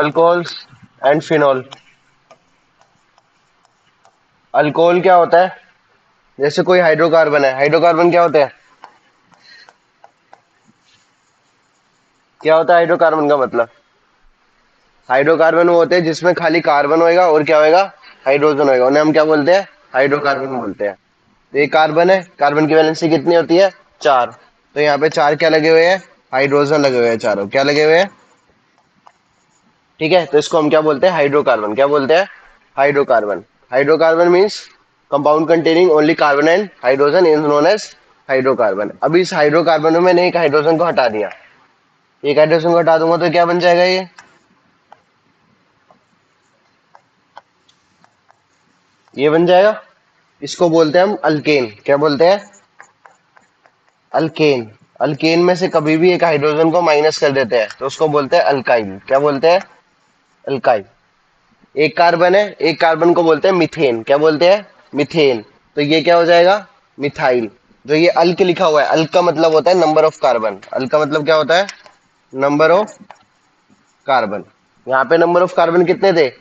Alcohols and phenol. Alcohol क्या होता है? जैसे कोई हाइड्रोकार्बन है, हाइड्रोकार्बन क्या होता है? क्या होता है हाइड्रोकार्बन का मतलब? हाइड्रोकार्बन वो होते हैं जिसमें खाली कार्बन होएगा और क्या होएगा? हाइड्रोजन होएगा, उन्हें हम क्या बोलते हैं? हाइड्रोकार्बन बोलते हैं। तो ये कार्बन है, कार्बन की वैलेंसी कितनी होती है? 4। तो यहाँ पे 4 क्या लगे हुए हैं? हाइड्रोजन लगे हुए हैं, चारों क्या लगे हुए हैं? ठीक है, तो इसको हम क्या बोलते हैं? हाइड्रोकार्बन। क्या बोलते हैं? Hydrocarbon. Hydrocarbon means compound containing only carbon and hydrogen is known as hydrocarbon. अब इस हाइड्रोकार्बन में मैंने एक हाइड्रोजन को हटा दिया, एक हाइड्रोजन को हटा दूंगा तो क्या बन जाएगा? ये बन जाएगा। इसको बोलते हैं हम अल्केन। क्या बोलते हैं? अल्केन। अल्केन में से कभी भी एक हाइड्रोजन को माइनस कर देते हैं तो उसको बोलते हैं अल्काइल। क्या बोलते हैं? अल्काइल। एक कार्बन है, एक कार्बन को बोलते हैं मीथेन। क्या बोलते हैं? मीथेन। तो ये क्या हो जाएगा? मिथाइल। जो ये अल्क लिखा हुआ है, अल्क का मतलब होता है नंबर ऑफ कार्बन। अल्क का मतलब क्या होता है? Number of carbon. यहाँ पे नंबर ऑफ कार्बन कितने थे?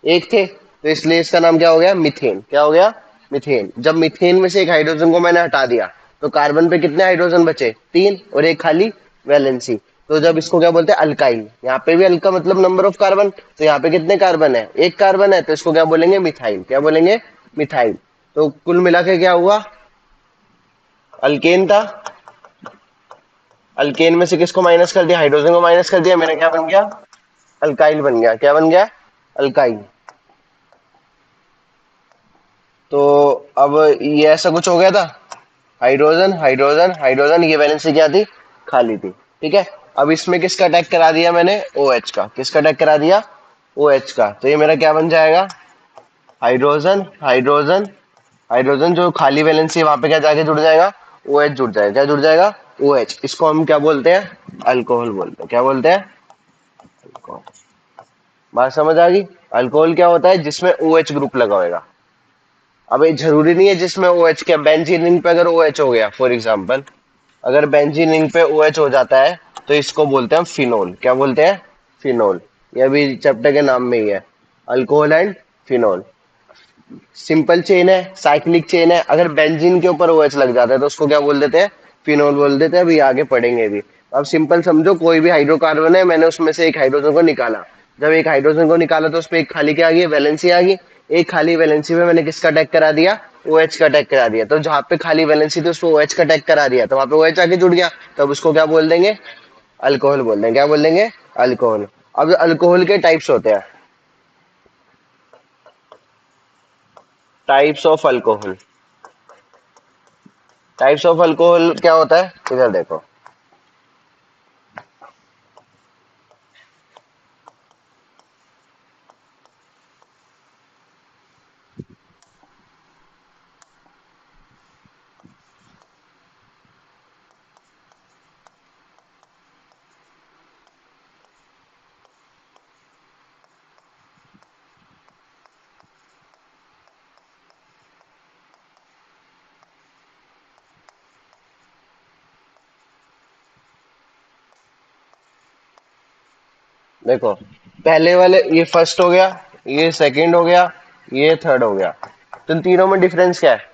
एक थे, तो इसलिए इसका नाम क्या हो गया? मीथेन। क्या हो गया? मीथेन। जब मीथेन में से एक हाइड्रोजन को मैंने हटा दिया तो कार्बन पे कितने हाइड्रोजन बचे? 3 और एक खाली वैलेंसी। तो जब इसको क्या बोलते हैं? अल्काइल। यहाँ पे भी अल्क का मतलब नंबर ऑफ कार्बन, तो यहाँ पे कितने कार्बन है? एक कार्बन है, तो इसको क्या बोलेंगे? मिथाइल। क्या बोलेंगे? मिथाइल। तो कुल मिला के क्या हुआ? अल्केन था। अल्केन में से किसको माइनस कर दिया? हाइड्रोजन को माइनस कर दिया, मेरा क्या बन गया? अल्काइल बन गया। क्या बन गया? अल्काइल। तो अब ये ऐसा कुछ हो गया था, हाइड्रोजन हाइड्रोजन हाइड्रोजन, ये वैलेंसी क्या थी? खाली थी। ठीक है। अब इसमें किसका अटैक करा दिया मैंने? ओ एच का। किसका अटैक करा दिया? ओ एच का। तो ये मेरा क्या बन जाएगा? हाइड्रोजन हाइड्रोजन हाइड्रोजन, जो खाली वैलेंसी है वहां पे क्या जाके जुड़ जाएगा? ओ एच जुड़ जाएगा। क्या जुड़ जाएगा? O H. इसको हम क्या बोलते हैं? अल्कोहल बोलते हैं। क्या बोलते हैं? अल्कोहल। बात समझ आ गई? अल्कोहल क्या होता है? जिसमें ओ एच ग्रुप लगा होगा। अब ये जरूरी नहीं है जिसमें ओ एच, क्या बेंजीन रिंग पे अगर ओ एच हो गया फॉर एग्जाम्पल, अगर बेंजीन रिंग पे ओ एच हो जाता है तो इसको बोलते हैं फिनोल। क्या बोलते हैं? फिनोल। ये अभी चैप्टर के नाम में ही है, alcohol and phenol. Simple chain है, साइक्लिक चेन है, अगर बेंजीन के ऊपर ओ एच लग जाता है तो उसको क्या बोल देते हैं? फिनोल बोल देते हैं। अभी आगे पढ़ेंगे भी। अब सिंपल समझो, कोई भी हाइड्रोकार्बन है, मैंने उसमें से एक हाइड्रोजन को निकाला। जब एक हाइड्रोजन को निकाला तो उसपे एक खाली क्या आ गई? वैलेंसी आ गई। एक खाली वैलेंसी में मैंने किसका अटैक करा दिया? ओ एच का अटैक करा दिया। तो जहां पे खाली वैलेंसी थी उस पर ओ एच का अटैक करा दिया, तो वहां पे ओ एच आके जुड़ गया। तब उसको क्या बोल देंगे? अल्कोहल बोल देंगे। क्या बोल देंगे? अल्कोहल। अब अल्कोहल के टाइप्स होते हैं, types of alcohol. Types of alcohol क्या होता है? इधर देखो। देखो, पहले वाले ये फर्स्ट हो गया, ये सेकंड हो गया, ये थर्ड हो गया। तो इन तीनों में डिफरेंस क्या है?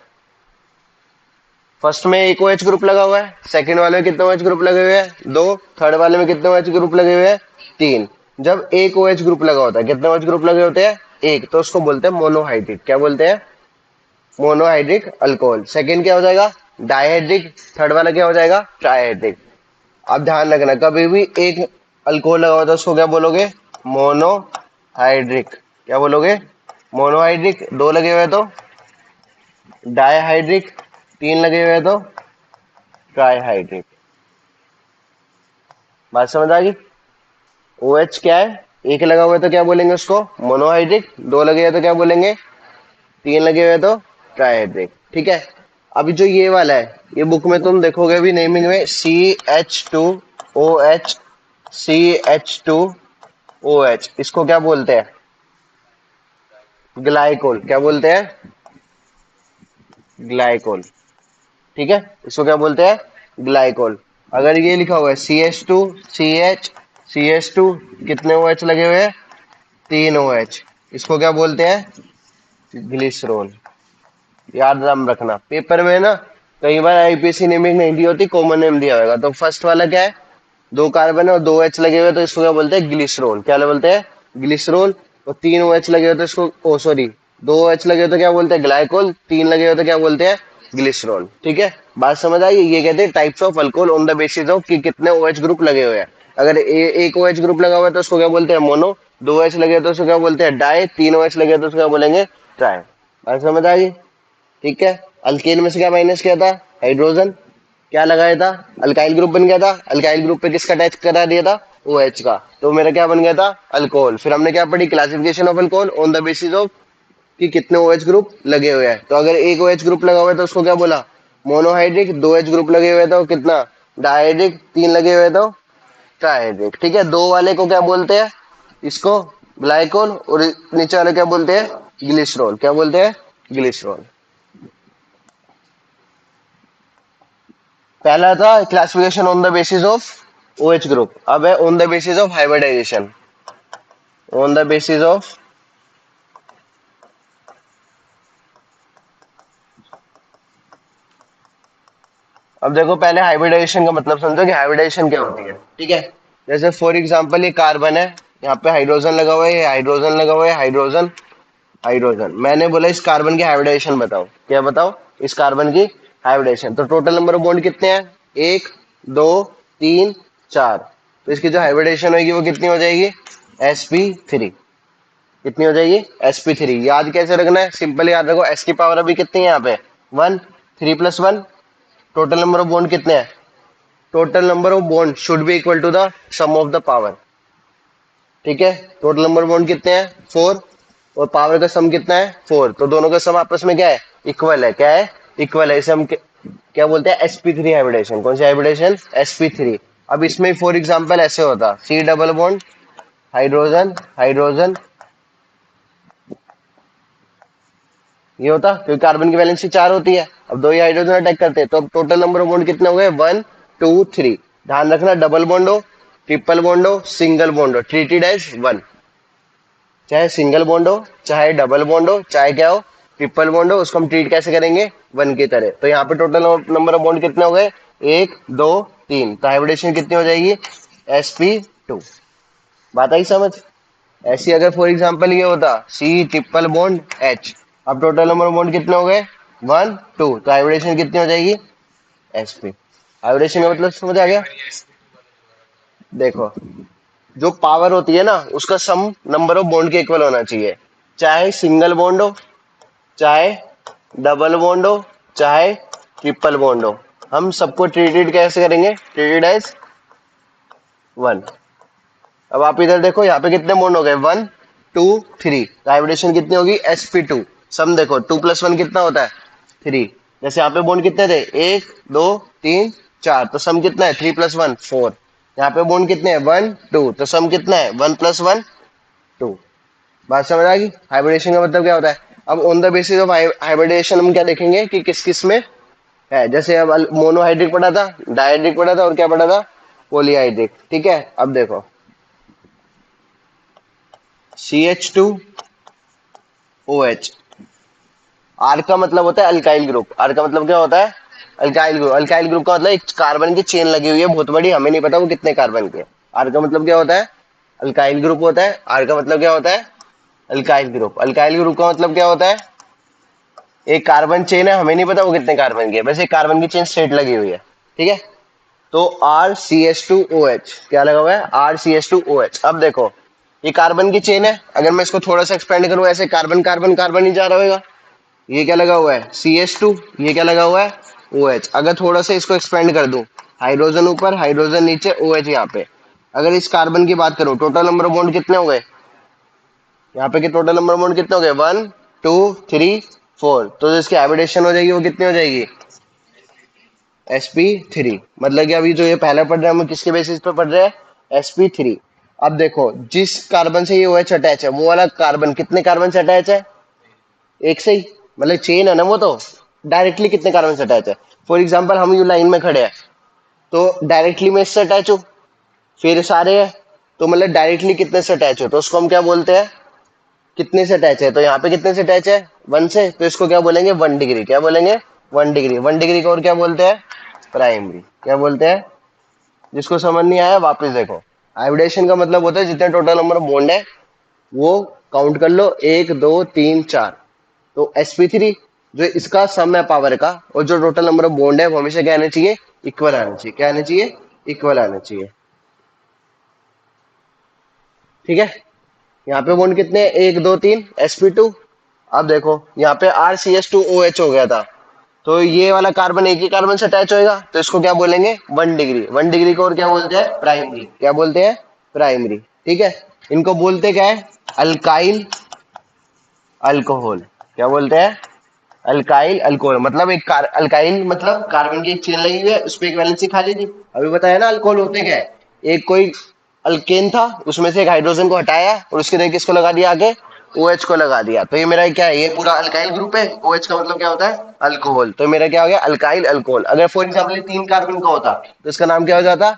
फर्स्ट में एक OH ग्रुप लगा हुआ है, सेकंड वाले में कितने OH ग्रुप लगे हुए हैं? दो। थर्ड वाले में कितने OH ग्रुप लगे हुए हैं? तीन। जब एक OH ग्रुप लगा होता है, कितने OH ग्रुप लगे होते हैं? एक। तो उसको बोलते हैं मोनोहाइड्रिक। क्या बोलते हैं? Monohydric alcohol. सेकंड क्या हो जाएगा? डाइहाइड्रिक। थर्ड वाला क्या हो जाएगा? ट्राइहाइड्रिक। अब ध्यान रखना, कभी भी एक अल्कोहल लगा होता है उसको क्या बोलोगे? मोनोहाइड्रिक। क्या बोलोगे? मोनोहाइड्रिक। दो लगे हुए तो डाइहाइड्रिक, तीन लगे हुए तो ट्राइहाइड्रिक। बात समझ आ गई? ओ एच क्या है? एक लगा हुआ है तो क्या बोलेंगे उसको? मोनोहाइड्रिक। दो लगे हुए तो क्या बोलेंगे? तीन लगे हुए तो ट्राइहाइड्रिक। ठीक है। अभी जो ये वाला है, ये बुक में तुम देखोगे भी नेमिंग में CH2OH, CH2OH, इसको क्या बोलते हैं? ग्लाइकोल। क्या बोलते हैं? ग्लाइकोल। ठीक है, इसको क्या बोलते हैं? ग्लाइकोल। अगर ये लिखा हुआ है CH2CH CH2 कितने OH लगे हुए हैं? 3 OH। इसको क्या बोलते हैं? ग्लिसरॉल। याद नाम रखना, पेपर में ना कई बार आईपीसी नेमिंग नहीं दी होती, कॉमन नेम दिया होगा। तो फर्स्ट वाला क्या है? 2 कार्बन है और 2 H लगे हुए, तो इसको क्या बोलते हैं? ग्लिसरॉल। क्या बोलते हैं? ग्लिसरॉल। और 3 OH लगे हुए तो इसको, ओ सॉरी, 2 H लगे हुए तो क्या बोलते हैं? ग्लाइकोल। 3 लगे हुए तो क्या बोलते हैं? ग्लिसरॉल। ठीक है, बात समझ आई? ये कहते हैं types of alcohol on the basis of कि कितने OH ग्रुप लगे हुए हैं। अगर एक OH ग्रुप लगा हुआ है तो उसको क्या बोलते हैं? मोनो। 2 H लगे हुए तो उसको क्या बोलते हैं? डाई। 3 OH लगे हुए तो उसको क्या बोलेंगे? ट्राई। बात समझ आ गई? ठीक है। अल्केन में से क्या माइनस किया था? हाइड्रोजन। क्या लगाया था? अल्काइल ग्रुप बन गया था। अल्काइल ग्रुप पे किसका अटैच करा दिया था? OH का। तो मेरा क्या बन गया था? अल्कोहल। फिर हमने क्या पढ़ी? Classification of alcohol on the basis of कि कितने OH ग्रुप लगे हुए हैं। तो अगर एक OH ग्रुप लगा हुआ है तो उसको क्या बोला? मोनोहाइड्रिक। 2H ग्रुप लगे हुए तो कितना? डाइहाइड्रिक। 3 लगे हुए तो ट्राइहाइड्रिक। ठीक है, दो वाले को क्या बोलते हैं? इसको ग्लाइकोल। और नीचे वाले क्या बोलते हैं? ग्लिसरॉल। क्या बोलते हैं? ग्लिसरॉल। पहला था classification on the basis of OH group, अब है on the basis of hybridisation. On the basis of, अब देखो पहले हाइब्रिडाइजेशन का मतलब समझो कि हाइब्रिडाइजेशन क्या होती है। ठीक है, जैसे फॉर एग्जांपल ये कार्बन है, यहाँ पे हाइड्रोजन लगा हुआ है, ये हाइड्रोजन लगा हुआ है, हाइड्रोजन हाइड्रोजन। मैंने बोला इस कार्बन की हाइब्रिडाइजेशन बताओ। क्या बताओ? इस कार्बन की हाइब्रिडाइजेशन। तो टोटल नंबर ऑफ बॉन्ड कितने हैं? 1 2 3 4। तो इसकी जो हाइब्रिडाइजेशन होगी वो कितनी हो जाएगी? sp3। कितनी हो जाएगी? sp3। याद कैसे रखना है? सिंपल याद रखो, s की पावर अभी कितनी है यहाँ पे? 1। 3 + 1। टोटल नंबर ऑफ बॉन्ड कितने हैं? Total number of bond should be equal to the sum of the power. ठीक है, टोटल नंबर बॉन्ड कितने हैं? 4। और पावर का सम कितना है? 4। तो दोनों का सम आपस में क्या है? इक्वल है। क्या है? इक्वल है। इसे हम क्या बोलते हैं? sp3 hybridisation. कौन सी हाइब्रिडेशन? sp3। अब इसमें फॉर एग्जांपल ऐसे होता, C double bond hydrogen hydrogen, ये होता, क्योंकि कार्बन की वैलेंसी 4 होती है। अब दो ही हाइड्रोजन अटैक करते हैं, तो अब टोटल नंबर ऑफ बॉन्ड कितने हो गए? 1 2 3। ध्यान रखना, डबल बॉन्ड हो, ट्रिपल बॉन्ड हो, सिंगल बॉन्ड हो, ट्रीटेड एज 1। चाहे सिंगल बॉन्ड हो, चाहे डबल बॉन्ड हो, चाहे क्या हो, ट्रिपल बॉन्ड हो, उसको हम ट्रीट कैसे करेंगे? 1 की तरह। तो यहाँ पे टोटल नंबर ऑफ बॉन्ड कितने हो गए? 1 2 3। तो हाइब्रिडेशन कितनी हो जाएगी? sp2। बात आई समझ? ऐसी अगर फॉर एग्जांपल ये होता C ट्रिपल बॉन्ड H, अब टोटल नंबर ऑफ बॉन्ड कितने हो गए? 1 2। तो हाइब्रिडेशन कितनी हो जाएगी? sp। हाइब्रिडेशन का मतलब समझ आ गया? देखो, जो पावर होती है ना उसका सम नंबर ऑफ बॉन्ड के इक्वल होना चाहिए। चाहे सिंगल बॉन्ड हो, चाहे डबल बॉन्ड हो, चाहे ट्रिपल बॉन्ड हो, हम सबको ट्रीटेड कैसे करेंगे? Treated as 1। अब आप इधर देखो, यहाँ पे कितने बॉन्ड हो गए? 1 2 3। हाइब्रिडेशन कितनी होगी? sp2। सम देखो, 2 + 1 कितना होता है? 3। जैसे यहाँ पे बॉन्ड कितने थे? 1 2 3 4। तो सम कितना है? 3 + 1 4। यहाँ पे बॉन्ड कितने हैं? 1 2। तो सम कितना है? 1 + 1 2। बात समझ आ गई? हाइब्रिडेशन का मतलब क्या होता है? अब on the basis of hybridisation हम क्या देखेंगे कि किस किस में है। जैसे अब मोनोहाइड्रिक पढ़ा था, डाइहाइड्रिक पढ़ा था, और क्या पढ़ा था? पॉलीहाइड्रिक। ठीक है, अब देखो, CH2OH। आर का मतलब होता है अल्काइल ग्रुप। आर का मतलब क्या होता है? Alkyl group. अल्काइल ग्रुप का मतलब एक कार्बन की चेन लगी हुई है बहुत बड़ी, हमें नहीं पता वो कितने कार्बन की है। आर का मतलब क्या होता है? अल्काइल ग्रुप होता है। आर का मतलब क्या होता है? Alkyl group. अल्काइल ग्रुप का मतलब क्या होता है? एक कार्बन चेन है, हमें नहीं पता वो कितने कार्बन की है, वैसे एक कार्बन की चेन स्ट्रेट लगी हुई है। ठीक है, तो RCH2OH क्या लगा हुआ है? RCH2OH। अब देखो, ये कार्बन की चेन है, अगर मैं इसको थोड़ा सा एक्सपेंड करूं, ऐसे कार्बन कार्बन कार्बन ही जा रहा होगा। ये क्या लगा हुआ है? CH2। ये क्या लगा हुआ है? OH। अगर थोड़ा सा इसको एक्सपेंड कर दूं, हाइड्रोजन ऊपर, हाइड्रोजन नीचे, OH यहाँ पे। अगर इस कार्बन की बात करूं, टोटल नंबर ऑफ बॉन्ड कितने हो गए यहाँ पे? कि टोटल नंबर ऑफ बॉन्ड कितने हो गए? 1 2 3 4। तो जो इसकी हाइब्रिडेशन हो जाएगी वो कितनी हो जाएगी? sp3। मतलब कि अभी जो ये पहला पढ़ रहे हैं, हम किसके बेसिस पे पढ़ रहे हैं? sp3। अब देखो, जिस कार्बन से ये OH अटैच है, वो वाला कार्बन कितने कार्बन से अटैच है? एक से ही, मतलब चेन है ना वो, तो डायरेक्टली कितने कार्बन से अटैच है? फॉर एग्जाम्पल हम यू लाइन में खड़े हैं, तो डायरेक्टली मैं इससे अटैच हूँ, फिर सारे हैं, तो मतलब डायरेक्टली कितने से अटैच हो, तो उसको हम क्या बोलते हैं, कितने से अटैच है। तो यहाँ पे कितने से अटैच है, 1 से, तो इसको क्या बोलेंगे, 1 डिग्री। क्या बोलेंगे, 1 डिग्री। 1 डिग्री को और क्या बोलते हैं, प्राइमरी। क्या बोलते हैं, जिसको समझ नहीं आया वापस देखो। हाइब्रिडेशन का मतलब होता है जितने टोटल नंबर ऑफ बॉन्ड है वो काउंट कर लो, 1 2 3 4। तो sp3 जो इसका सम है पावर का, और जो टोटल नंबर ऑफ बॉन्ड है वो हमेशा क्या आना चाहिए, इक्वल आना चाहिए। क्या आना चाहिए, इक्वल आना चाहिए। ठीक है, यहाँ पे बॉन्ड कितने हैं, 1 2 3, sp2। अब देखो यहाँ पे RCH2OH हो गया था, तो ये वाला कार्बन एक ही कार्बन से अटैच होएगा, तो इसको क्या बोलेंगे, 1 डिग्री। 1 डिग्री को और क्या बोलते हैं, प्राइमरी। क्या बोलते हैं, प्राइमरी। ठीक है, इनको बोलते क्या है, अल्काइल अल्कोहल। क्या बोलते हैं, अल्काइल अल्कोहल। मतलब एक अल्काइल मतलब कार्बन की एक चेन लगी हुई है, उस पर एक वैलेंसी खाली थी। अभी बताया ना अल्कोहल होते क्या है, एक कोई अल्केन था, उसमें से एक हाइड्रोजन को हटाया और उसके जगह किसको लगा दिया, आगे OH को लगा दिया। तो ये मेरा क्या है, ये पूरा अल्काइल ग्रुप है। OH का मतलब क्या होता है, अल्कोहल। तो मेरा क्या हो गया, अल्काइल अल्कोहल। अगर फॉर एग्जाम्पल ये 3 कार्बन का होता तो इसका नाम क्या हो जाता,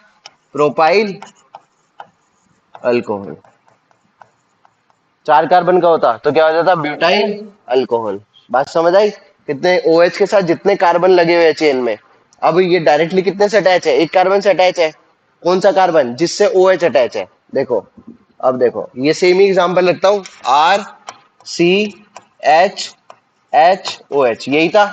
प्रोपाइल अल्कोहल। 4 कार्बन का होता तो क्या हो जाता, ब्यूटाइल अल्कोहल। बात समझ आई, कितने OH के साथ जितने कार्बन लगे हुए हैं चेन में। अब ये डायरेक्टली कितने से अटैच है, एक कार्बन से अटैच है। कौन सा कार्बन, जिससे OH अटैच है। देखो, अब देखो ये सेम ही एग्जांपल रखता हूं, RCHHOH यही था।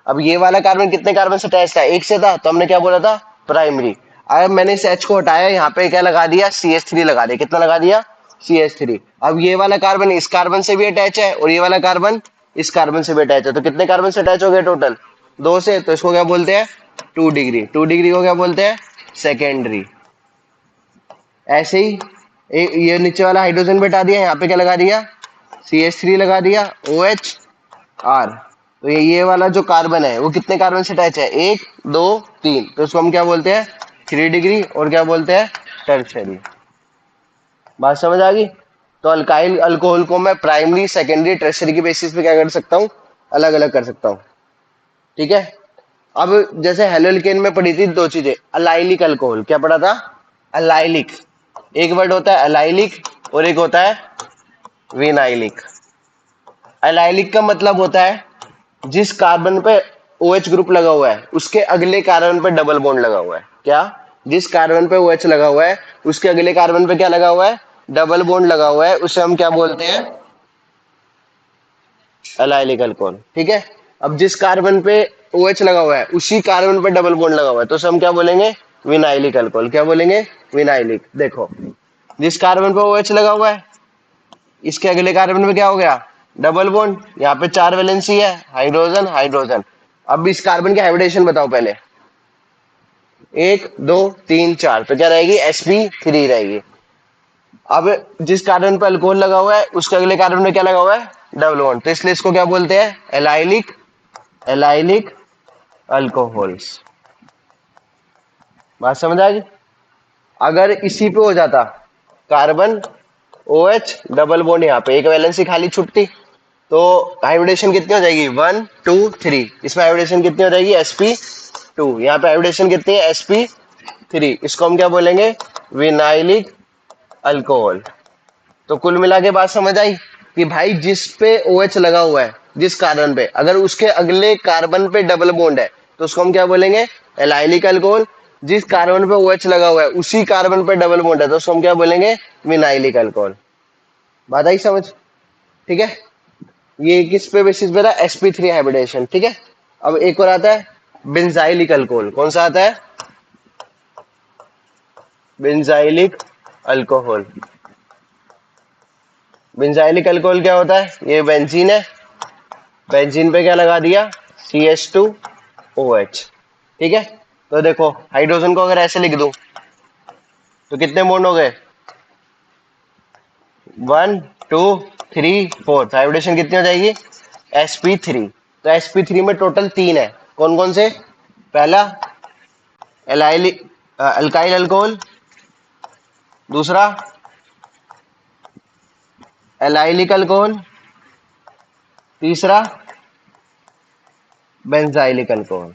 अब ये वाला कार्बन कितने कार्बन से अटैच था, एक से था, तो हमने क्या बोला था, प्राइमरी। अब मैंने इस H को हटाया, यहाँ पे क्या लगा दिया, CH3 लगा दिया। कितना लगा दिया, CH3। अब ये वाला कार्बन इस कार्बन से भी अटैच है और ये वाला कार्बन इस कार्बन से भी अटैच है, तो कितने कार्बन से अटैच हो गए टोटल, 2 से। तो इसको क्या बोलते हैं, 2 डिग्री। 2 डिग्री को क्या बोलते हैं, सेकेंडरी। ऐसे ही ये नीचे वाला हाइड्रोजन भी हटा दिया, यहाँ पे क्या लगा दिया, CH3 लगा दिया, OH R। तो ये वाला जो कार्बन है वो कितने कार्बन से अटैच है, 1 2 3। तो इसको हम क्या बोलते हैं, 3 डिग्री। और क्या बोलते हैं, टर्शरी। बात समझ आ गई। तो अल्काइल अल्कोहल को मैं प्राइमरी सेकेंडरी टर्शरी की बेसिस पे क्या कर सकता हूँ, अलग अलग कर सकता हूँ। ठीक है, अब जैसे हेलोल्केन में पढ़ी थी 2 चीजें, अलाइलिक अल्कोहल। क्या पढ़ा था, अलाइलिक। एक वर्ड होता है अलाइलिक और एक होता है विनाइलिक। अलाइलिक का मतलब होता है जिस कार्बन पे OH ग्रुप लगा हुआ है उसके अगले कार्बन पे डबल बॉन्ड लगा हुआ है। क्या, जिस कार्बन पे OH लगा हुआ है उसके अगले कार्बन पे क्या लगा हुआ है, डबल बॉन्ड लगा हुआ है, उसे हम क्या बोलते हैं, एलाइलिक अल्कोहल। ठीक है, अब जिस कार्बन पे OH लगा हुआ है उसी कार्बन पे डबल बॉन्ड लगा हुआ है, तो उसे हम क्या बोलेंगे, विनाइलिक अल्कोहल। क्या बोलेंगे, विनाइलिक। देखो, जिस कार्बन पे OH लगा हुआ है इसके अगले कार्बन पे क्या हो गया, डबल बॉन्ड। यहाँ पे 4 वैलेंसी है, हाइड्रोजन हाइड्रोजन। अब इस कार्बन की हाइब्रिडेशन बताओ पहले, 1 2 3 4, तो क्या रहेगी, sp3 रहेगी। अब जिस कार्बन पे अल्कोहल लगा हुआ है उसके अगले कार्बन में क्या लगा हुआ है, डबल बॉन्ड, तो इसलिए इसको क्या बोलते हैं, एलाइलिक एलाइलिक अल्कोहल्स। बात समझ आ गई। अगर इसी पे हो जाता कार्बन OH डबल बॉन्ड, यहाँ पे एक वैलेंसी खाली छुटती, तो हाइब्रिडेशन कितनी हो जाएगी, 1 2 3। इसमें हाइब्रिडेशन कितनी हो जाएगी, sp2। यहाँ पे हाइब्रिडेशन कितनी है, sp3। इसको हम क्या बोलेंगे, विनाइलिक अल्कोहल। तो कुल मिला के बात समझ आई कि भाई जिस पे OH लगा हुआ है जिस कार्बन पे, अगर उसके अगले कार्बन पे डबल बॉन्ड है तो उसको हम क्या बोलेंगे, एलाइलिक अल्कोहल। जिस कार्बन पे OH लगा हुआ है उसी कार्बन पे डबल बॉन्ड है तो उसको हम क्या बोलेंगे, विनाइलिक अल्कोहल। बात आई समझ। ठीक है, ये किस पे बेसिस पे रहा, sp3 हाइब्रिडेशन। ठीक है, अब एक और आता है बेंजाइलिक अल्कोहल। कौन सा आता है, बेंजाइलिक अल्कोहल। बेंजाइलिक अल्कोहल क्या होता है, ये बेंजीन है, बेंजीन पे क्या लगा दिया, CH2OH। ठीक है, तो देखो हाइड्रोजन को अगर ऐसे लिख दूं तो कितने बॉन्ड हो गए, 1 2 3 4। हाइब्रिडेशन कितनी हो जाएगी, sp3। तो sp3 में टोटल 3 है, कौन कौन से, पहला एलाइलिक अल्काइल अल्कोहल, दूसरा एलाइलिक अल्कोहल, तीसरा बेंजाइलिक अल्कोहल।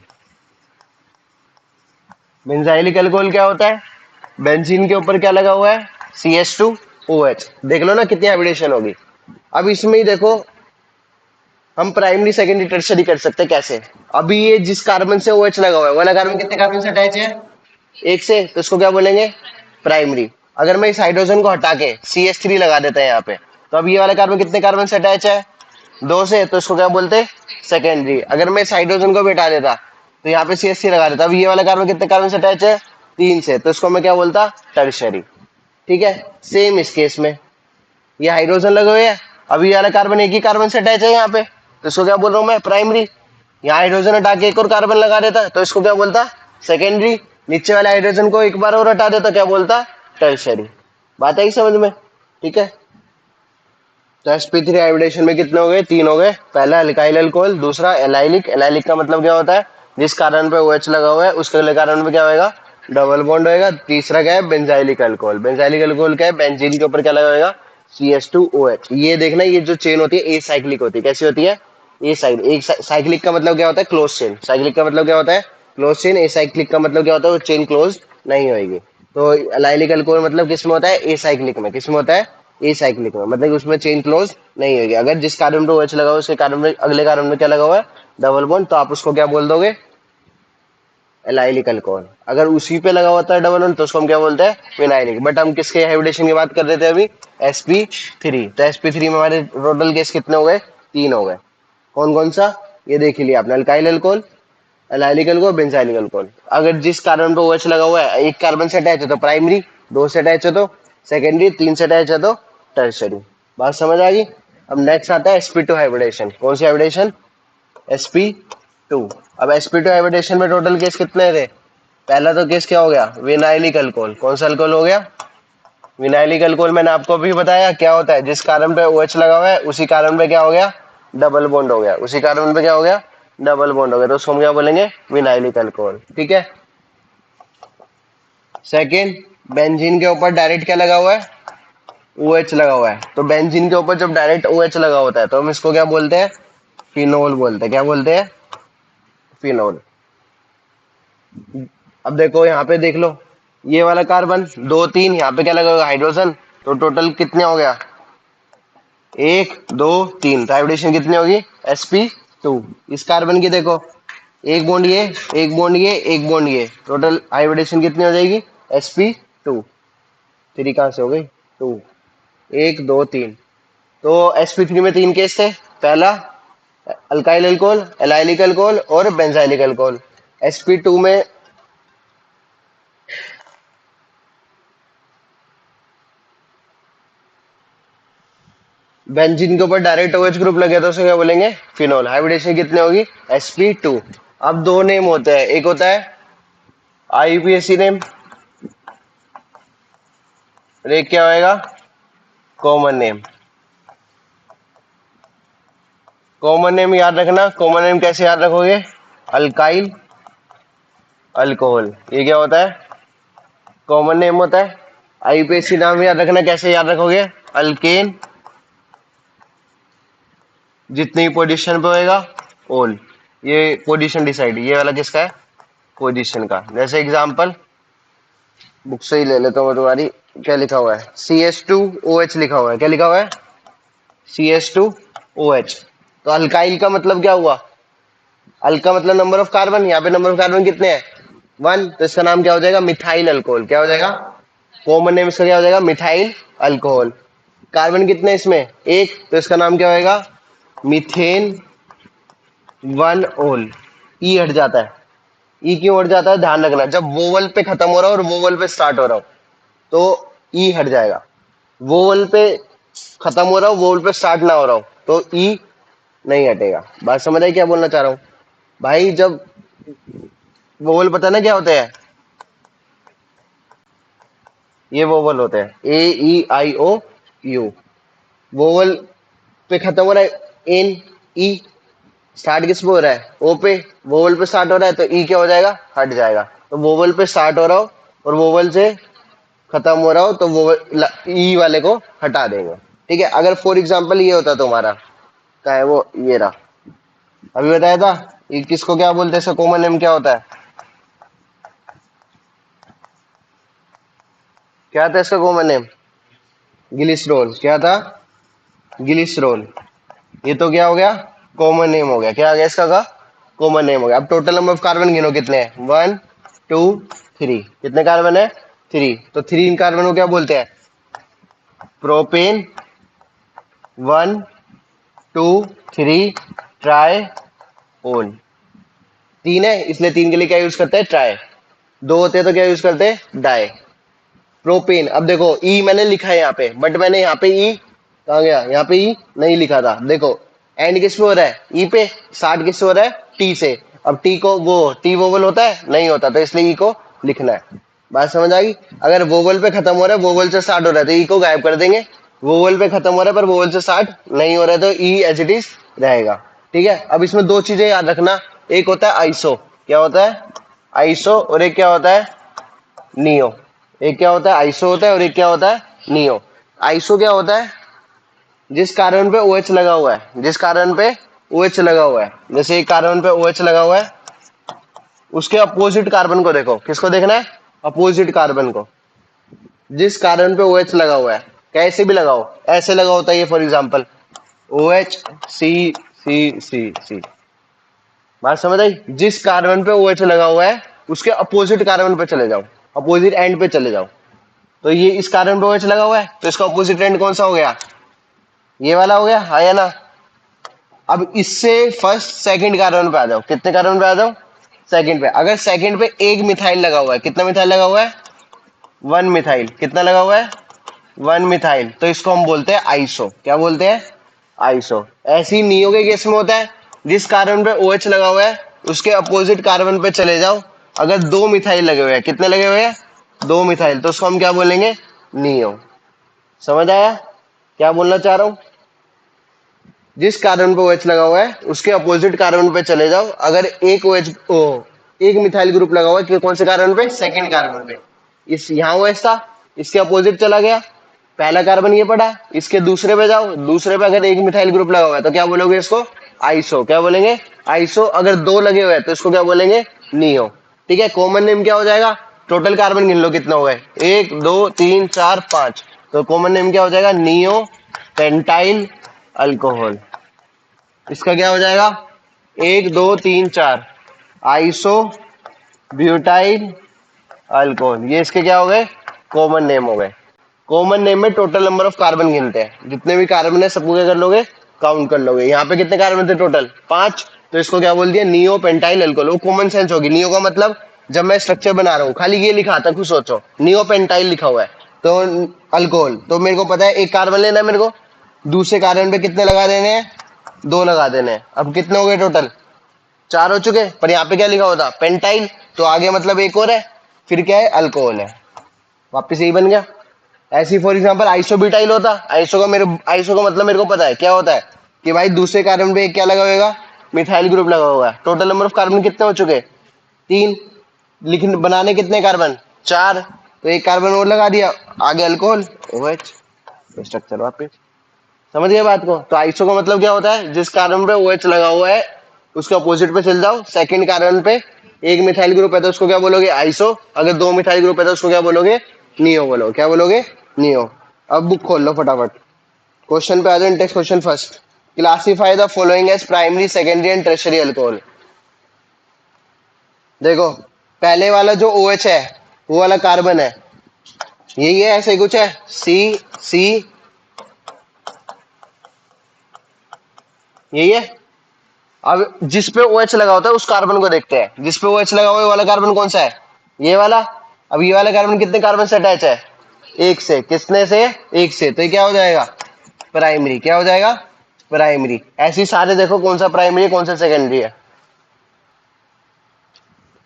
बेंजाइलिक अल्कोहल क्या होता है, बेंजीन के ऊपर क्या लगा हुआ है, CH2OH। देख लो ना कितनी हाइब्रिडेशन होगी। अब इसमें ही देखो हम प्राइमरी सेकेंडरी टर्शियरी कर सकते हैं कैसे। अभी ये जिस कार्बन से OH लगा हुआ है वाला कार्बन कितने कार्बन से अटैच है, एक से, तो इसको क्या बोलेंगे, प्राइमरी। अगर मैं इस हाइड्रोजन को हटा के CH3 लगा देते हैं यहाँ पे, तो अब ये वाला कार्बन कितने कार्बन से अटैच है, दो से, तो इसको क्या बोलते हैं, सेकेंडरी। अगर मैं इस हाइड्रोजन को भी हटा देता तो यहाँ पे CH3 लगा देता, अब ये वाला कार्बन कितने कार्बन से अटैच है, तीन से, तो इसको मैं क्या बोलता, टर्शरी। ठीक है, सेम इस केस में ये हाइड्रोजन लगे हुए हैं, अभी ये वाला कार्बन एक ही कार्बन से अटैच है यहाँ पे, तो इसको क्या बोल रहा हूँ मैं, प्राइमरी। यहाँ हाइड्रोजन हटा के एक और कार्बन लगा देता तो इसको क्या बोलता, सेकेंडरी। नीचे वाले हाइड्रोजन को एक बार और हटा देता, क्या बोलता, टर्शरी। बात आई समझ में? ठीक है, तो sp3 हाइब्रिडेशन में कितने हो गए, तीन हो गए। पहला अल्काइल अल्कोहल, दूसरा एलाइलिक। एलाइलिक का मतलब क्या होता है, जिस कार्बन पे OH लगा हुआ है उसके अगले कार्बन पे क्या होगा, डबल बॉन्ड होएगा। तीसरा क्या है, बेंजाइलिक अल्कोहल। बेंजाइलिक अल्कोहल क्या है, बेंजीन के ऊपर क्या लगा होगा, CH2OH। ये देखना, ये जो चेन होती है ए साइक्लिक होती है। कैसी होती है, ए साइक्लिक। एक साइक्लिक का मतलब क्या होता है, क्लोज चेन। साइक्लिक का मतलब क्या होता है, क्लोज चेन। ए साइक्लिक का मतलब क्या होता है, वो चेन क्लोज नहीं होगी। तो एलाइलिक अल्कोहल मतलब किस में होता है, ए साइक्लिक में। किस में होता है, ए साइक्लिक में, मतलब उसमें चेन क्लोज नहीं होगी। अगर जिस कार्बन पे OH लगा हुआ है उसके कार्बन में, अगले कार्बन में क्या लगा हुआ है, डबल बॉन्ड, तो आप उसको क्या बोल दोगे, एलाइलिक अल्कोहल। अगर उसी पे लगा होता है डबल बॉन्ड तो उसको हम क्या बोलते हैं, विनाइलिक। बट हम किसके हाइब्रिडेशन की बात कर रहे थे अभी, sp3। तो sp3 में हमारे टोटल केस कितने हो गए, तीन हो गए। कौन कौन सा, ये देख ही लिया आपने, alkyl alcohol, allylic alcohol, benzylic alcohol. अगर जिस कार्बन पे OH लगा हुआ है एक कार्बन से अटैच है तो प्राइमरी, दो से अटैच है तो सेकेंडरी, तीन से अटैच है तो टर्शरी। बात समझ आ गई? अब नेक्स्ट आता है sp2 हाइब्रिडेशन। कौन सी हाइब्रिडेशन, sp2। अब sp2 हाइब्रिडेशन में टोटल केस कितने थे, पहला तो केस क्या हो गया, विनाइलिक अल्कोहल। कौन सा अल्कोहल हो गया, विनाइलिक अल्कोहल। मैंने आपको भी बताया क्या होता है, जिस कार्बन पे OH लगा हुआ है उसी कार्बन पे क्या हो गया, डबल बॉन्ड हो गया। उसी कार्बन पे क्या हो गया, डबल बॉन्ड हो गया, तो उसको हम क्या बोलेंगे, विनाइलिक अल्कोहल। ठीक है। सेकेंड, बेंजीन के ऊपर डायरेक्ट क्या लगा हुआ है, OH लगा हुआ है। तो बेंजीन के ऊपर जब डायरेक्ट OH लगा होता है तो हम इसको क्या बोलते हैं, फिनोल बोलते हैं। क्या बोलते हैं, फिनोल। अब देखो यहाँ पे देख लो, ये वाला कार्बन दो तीन, यहाँ पे क्या लगा हुआ, हाइड्रोजन। तो टोटल कितने हो गया, एक दो तीन, तो हाइब्रिडेशन कितनी होगी, sp2। इस कार्बन की देखो, एक बॉन्ड ये, एक बॉन्ड ये, एक बॉन्ड ये, टोटल हाइब्रिडेशन कितनी हो जाएगी, sp2। थ्री कहाँ से हो गई, टू, एक दो तीन। तो sp3 में तीन केस थे, पहला अल्काइल अल्कोहल, एलाइलिक अल्कोहल और बेंजाइलिक अल्कोहल। sp2 में बेंजीन के ऊपर डायरेक्ट OH ग्रुप लगे तो उसे क्या बोलेंगे, फिनोल। हाइब्रिडेशन कितने होगी, sp2। अब दो नेम होते हैं, एक होता है IUPAC नेम और एक क्या होएगा, कॉमन नेम। कॉमन नेम याद रखना, कॉमन नेम कैसे याद रखोगे, अल्काइल अल्कोहल, ये क्या होता है, कॉमन नेम होता है। IUPAC नाम याद रखना, कैसे याद रखोगे, अल्केन जितनी पोजीशन पे होएगा, ओल। ये पोजीशन डिसाइड, ये वाला किसका है, पोजीशन का। जैसे एग्जांपल बुक से ही ले लेता हूँ तुम्हारी, क्या लिखा हुआ है, CH2OH लिखा हुआ है। क्या लिखा हुआ है, CH2OH। तो अल्काइल का मतलब क्या हुआ, अल का मतलब नंबर ऑफ कार्बन, यहाँ पे नंबर ऑफ कार्बन कितने हैं, वन, तो इसका नाम क्या हो जाएगा, मिथाइल अल्कोहल। क्या हो जाएगा, कॉमन नेम इसका क्या हो जाएगा, मिथाइल अल्कोहल। कार्बन कितने इसमें, एक, तो इसका नाम क्या होएगा, मीथेन वन ओल। ई हट जाता है, ई क्यों हट जाता है, ध्यान रखना, जब वोवल पे खत्म हो रहा हो और वोवल पे स्टार्ट हो रहा हो तो ई हट जाएगा। वोवल पे खत्म हो रहा हो, वोवल पे स्टार्ट ना हो रहा हो तो ई नहीं हटेगा। बात समझ आई क्या बोलना चाह रहा हूँ भाई। जब वोवल पता ना क्या होते हैं, ये वोवल होते हैं AEIOU। वोवल पे खत्म हो रहा है एन, ई स्टार्ट किस पे हो रहा है, ओ पे। वोवल पे स्टार्ट हो रहा है तो ई क्या हो जाएगा, हट जाएगा। तो वोवल पे स्टार्ट हो रहा हो और वोवल से खत्म हो रहा हो तो वोवल ई वाले को हटा देंगे। ठीक है, अगर फॉर एग्जाम्पल ये होता तुम्हारा, क्या है वो, ये रहा, अभी बताया था, ये किसको क्या बोलते हैं, इसका कॉमन नेम क्या होता है, क्या था इसका कॉमन नेम, ग्लिसरॉल क्या था? ग्लिसरॉल। ये तो क्या हो गया? कॉमन नेम हो गया। क्या आ गया इसका का? कॉमन नेम हो गया। अब टोटल नंबर ऑफ कार्बन गिनो कितने हैं? 1 2 3। कितने कार्बन है? 3। तो 3 कार्बन को क्या बोलते हैं? प्रोपेन। 1 2 3 try own. 3 है इसलिए 3 के लिए क्या यूज करते हैं? ट्राई। 2 होते हैं तो क्या यूज करते हैं? डाई। प्रोपेन। अब देखो ई मैंने लिखा है यहाँ पे, बट मैंने यहाँ पे ई कहा गया? यहाँ पे ई नहीं लिखा था। देखो एंड किस पे हो रहा है? ई पे। स्टार्ट किससे हो रहा है? टी से। अब टी को वो टी वोवल होता है? नहीं होता, तो इसलिए ई को लिखना है। बात समझ आ गई? अगर वोवल पे खत्म हो रहा है, वोवल से स्टार्ट हो रहा है, तो ई को गायब कर देंगे। वोवल पे खत्म हो रहा है पर वोवल से स्टार्ट नहीं हो रहा है, तो ई एज इट इज रहेगा। ठीक है। अब इसमें दो चीजें याद रखना। एक होता है आइसो। क्या होता है? आइसो। और एक क्या होता है? नियो। एक क्या होता है? आइसो होता है, और एक क्या होता है? नियो। आइसो क्या होता है? जिस कार्बन पे OH लगा हुआ है, जिस कार्बन पे OH लगा हुआ है, जैसे एक कार्बन पे OH लगा हुआ है, उसके अपोजिट कार्बन को देखो। किसको देखना है? अपोजिट कार्बन को। जिस कार्बन पे OH लगा हुआ है, कैसे भी लगाओ, ऐसे लगा होता है ये, फॉर एग्जाम्पल OH सी सी सी सी। बात समझ आई? जिस कार्बन पे OH लगा हुआ है, उसके अपोजिट कार्बन पे चले जाओ, अपोजिट एंड पे चले जाओ। तो ये इस कार्बन पे OH लगा हुआ है, तो इसका अपोजिट एंड कौन सा हो गया? ये वाला हो गया, हाँ या ना? अब इससे फर्स्ट सेकंड कार्बन पे आ जाओ। कितने कार्बन पे आ जाओ? सेकंड पे। अगर सेकंड पे एक मिथाइल लगा हुआ है, कितना मिथाइल लगा हुआ है? 1 मिथाइल। कितना लगा हुआ है? 1 मिथाइल। तो इसको हम बोलते हैं आइसो। क्या बोलते हैं? आइसो। ऐसे ही नियो के केस में होता है। जिस कार्बन पे OH लगा हुआ है, उसके अपोजिट कार्बन पे चले जाओ। अगर 2 मिथाइल लगे हुए हैं, कितने लगे हुए हैं? 2 मिथाइल, तो उसको हम क्या बोलेंगे? नियो। समझ आया क्या बोलना चाह रहा हूं? जिस कार्बन पे OH लगा हुआ है, उसके अपोजिट कार्बन पे चले जाओ। अगर एक OH एक मिथाइल ग्रुप लगा हुआ है, कौन से कार्बन पे? सेकंड कार्बन पे। इस यहाँ OH था, इसके अपोजिट चला गया, पहला कार्बन ये पड़ा। इसके दूसरे पे जाओ, दूसरे पे अगर एक मिथाइल ग्रुप लगा हुआ है, तो क्या बोलोगे इसको? आइसो। क्या बोलेंगे? आइसो। अगर 2 लगे हुए हैं, तो इसको क्या बोलेंगे? नियो। ठीक है। कॉमन नेम क्या हो जाएगा? टोटल कार्बन गिन लो कितना हुआ है? 1 2 3 4 5। तो कॉमन नेम क्या हो जाएगा? Neo pentyl alcohol. इसका क्या हो जाएगा? 1 2 3 4 आइसो ब्यूटाइल अल्कोहल। ये इसके क्या हो गए? कॉमन नेम हो गए। कॉमन नेम में टोटल नंबर ऑफ कार्बन गिनते हैं। जितने भी कार्बन है सबको क्या कर लोगे? काउंट कर लोगे। यहाँ पे कितने कार्बन थे टोटल? 5। तो इसको क्या बोल दिया? Neo pentyl alcohol. वो कॉमन सेंस होगी। नियो का मतलब जब मैं स्ट्रक्चर बना रहा हूँ, खाली ये लिखा था, कुछ सोचो, नियो पेंटाइल लिखा हुआ है, तो अल्कोहल। तो मेरे को पता है एक कार्बन लेना है मेरे को, दूसरे कार्बन पे कितने लगा देने हैं? 2 लगा देने हैं। अब कितने हो गए टोटल? 4 हो चुके। पर यहाँ पे क्या लिखा होता? पेंटाइल। तो आगे मतलब एक और है, फिर क्या है? अल्कोहल है। वापिस यही बन गया। ऐसी फॉर एग्जांपल आइसोब्यूटाइल होता। आइसो का मतलब मेरे को पता है क्या होता है, कि भाई दूसरे कार्बन पे एक क्या लगा होगा? मिथाइल ग्रुप लगा होगा। टोटल नंबर ऑफ कार्बन कितने हो चुके? 3। लिखने बनाने कितने कार्बन? 4। तो एक कार्बन और लगा दिया, आगे अल्कोहल OH। स्ट्रक्चर वापिस समझ गए बात को? तो आइसो का मतलब क्या होता है? जिस कार्बन पे OH लगा हुआ है, उसके अपोजिट पे चल जाओ। सेकंड कार्बन पे एक मिथाइल ग्रुप है, तो उसको क्या बोलोगे? आइसो। अगर 2 मिथाइल ग्रुप है, तो उसको क्या बोलोगे? नियो बोलो। क्या बोलोगे? नियो। अब बुक खोल लो फटाफट। क्वेश्चन पे आ जाओ। Text question first. Classify the following as primary secondary and tertiary alcohol. देखो पहले वाला जो OH है, वो वाला कार्बन है, यही है, ऐसे ही कुछ है, सी सी, यही है। अब जिस पे OH लगा होता है उस कार्बन को देखते हैं। जिस पे OH लगा हुआ है वाला कार्बन कौन सा है? ये वाला। अब ये वाला कार्बन कितने कार्बन से अटैच है? एक से। कितने से? एक से। तो ये क्या हो जाएगा? प्राइमरी। क्या हो जाएगा? प्राइमरी। ऐसे ही सारे देखो कौन सा प्राइमरी है, कौन सा सेकेंडरी है।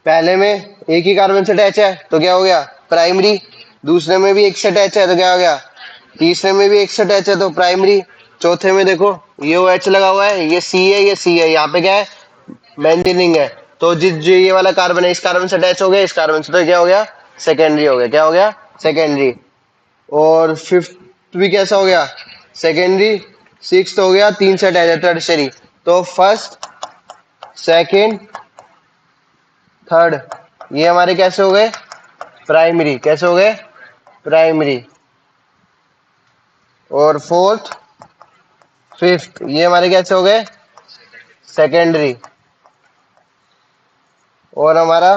पहले में एक ही कार्बन से अटैच है, तो क्या हो गया? प्राइमरी। दूसरे में भी एक से अटैच है, तो क्या हो गया? तीसरे में भी एक से अटैच है, तो प्राइमरी। चौथे में देखो ये OH लगा हुआ है, ये C है, ये C है, यहाँ पे क्या है? मेंटेनिंग है। तो जिस जो ये वाला कार्बन है, इस कार्बन से अटैच हो गया, इस कार्बन से, तो क्या हो गया? सेकेंडरी हो गया। क्या हो गया? सेकेंडरी। और फिफ्थ भी कैसा हो गया? सेकेंडरी। सिक्स हो गया, 3 से अटैच है, टर्शरी। तो फर्स्ट सेकेंड थर्ड, ये हमारे कैसे हो गए? प्राइमरी। कैसे हो गए? प्राइमरी। और फोर्थ, फिफ्थ, ये हमारे कैसे हो गए? सेकेंडरी। और हमारा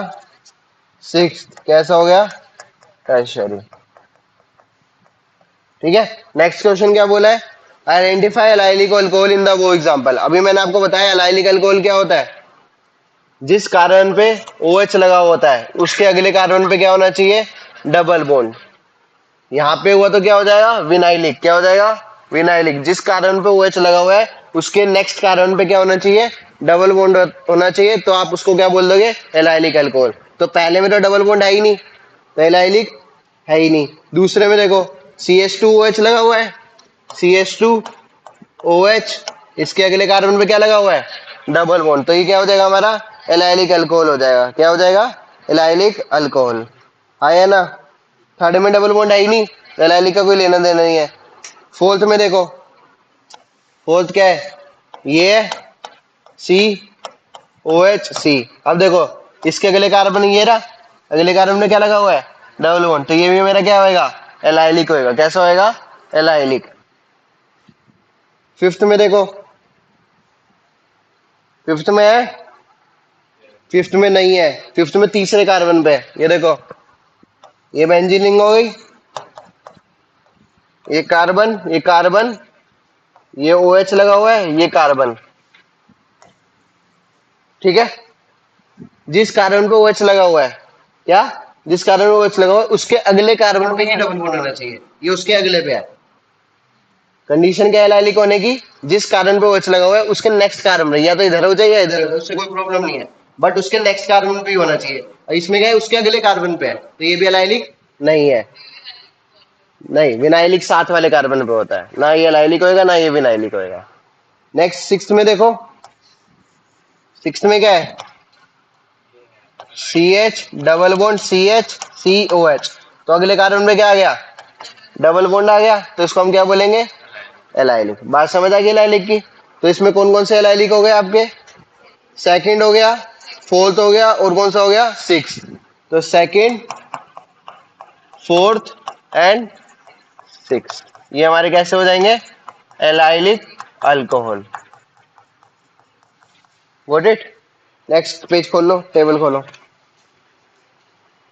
सिक्स्थ कैसा हो गया? टर्शियरी। ठीक है। नेक्स्ट क्वेश्चन क्या बोला है? Identify allylic alcohol in the वो एग्जांपल। अभी मैंने आपको बताया एलाइलिक अल्कोहल क्या होता है, जिस कार्बन पे OH लगा होता है उसके अगले कार्बन पे क्या होना चाहिए? Double bond. यहाँ पे हुआ तो क्या हो जाएगा? विनाइलिक। क्या हो जाएगा? विनाइलिक। जिस कार्बन पे OH लगा हुआ है उसके नेक्स्ट कार्बन पे क्या होना चाहिए? डबल बॉन्ड होना चाहिए। तो आप उसको क्या बोल दोगे? Allylic alcohol. तो पहले में तो डबल बॉन्ड है ही नहीं, तो एलाइलिक है ही नहीं। दूसरे में देखो CH2OH लगा हुआ है, CH2OH, इसके अगले कार्बन पे क्या लगा हुआ है? Double bond. तो ये क्या हो जाएगा हमारा? एलाइलिक अल्कोहल हो जाएगा। क्या हो जाएगा? Allylic alcohol. आया ना? थर्ड में डबल बॉन्ड है ही नहीं, तो एलाइलिक का कोई लेना देना नहीं है। फोर्थ में देखो, फोर्थ क्या है? ये है COHC। अब देखो इसके अगले कार्बन ये रहा, अगले कार्बन में क्या लगा हुआ है? Double bond. तो ये भी मेरा क्या होएगा? एलाइलिक होएगा। कैसा होएगा? एलाइलिक। फिफ्थ में देखो, फिफ्थ में है? फिफ्थ में नहीं है, फिफ्थ में तीसरे कार्बन पे है। ये देखो, ये बेंजीन रिंग हो गई, ये कार्बन, ये कार्बन, ये OH लगा हुआ है, ये कार्बन। ठीक है। जिस कार्बन पे OH लगा हुआ है, क्या? जिस कार्बन पे OH लगा हुआ है उसके अगले कार्बन पे ये डबल बॉन्ड होना चाहिए। ये उसके अगले पे है। कंडीशन क्या है एलाइलिक होने की? जिस कार्बन पे OH लगा हुआ है उसके नेक्स्ट कार्बन पे, या तो इधर हो जाए या इधर हो जाए, उससे कोई प्रॉब्लम नहीं है, बट उसके नेक्स्ट कार्बन पे ही होना चाहिए। और इसमें क्या है? उसके अगले कार्बन पे है, तो ये भी एलाइलिक नहीं है। नहीं, विनाइलिक साथ वाले कार्बन पे होता है। ना ये एलाइलिक होएगा ना ये विनाइलिक होएगा। नेक्स्ट सिक्स्थ में देखो, सिक्स्थ में क्या है? CH double bond CH COH। तो अगले कार्बन पे क्या आ गया? डबल बॉन्ड आ गया। तो इसको हम क्या बोलेंगे? एलाइलिक। बात समझ आ गई एलाइलिक की? तो इसमें कौन कौन से एलाइलिक हो गए आपके? सेकंड हो गया, फोर्थ हो गया, और कौन सा हो गया? सिक्स। तो सेकंड, फोर्थ एंड सिक्स, ये हमारे कैसे हो जाएंगे? Allylic alcohol. Got it? Next page खोल लो, टेबल खोलो।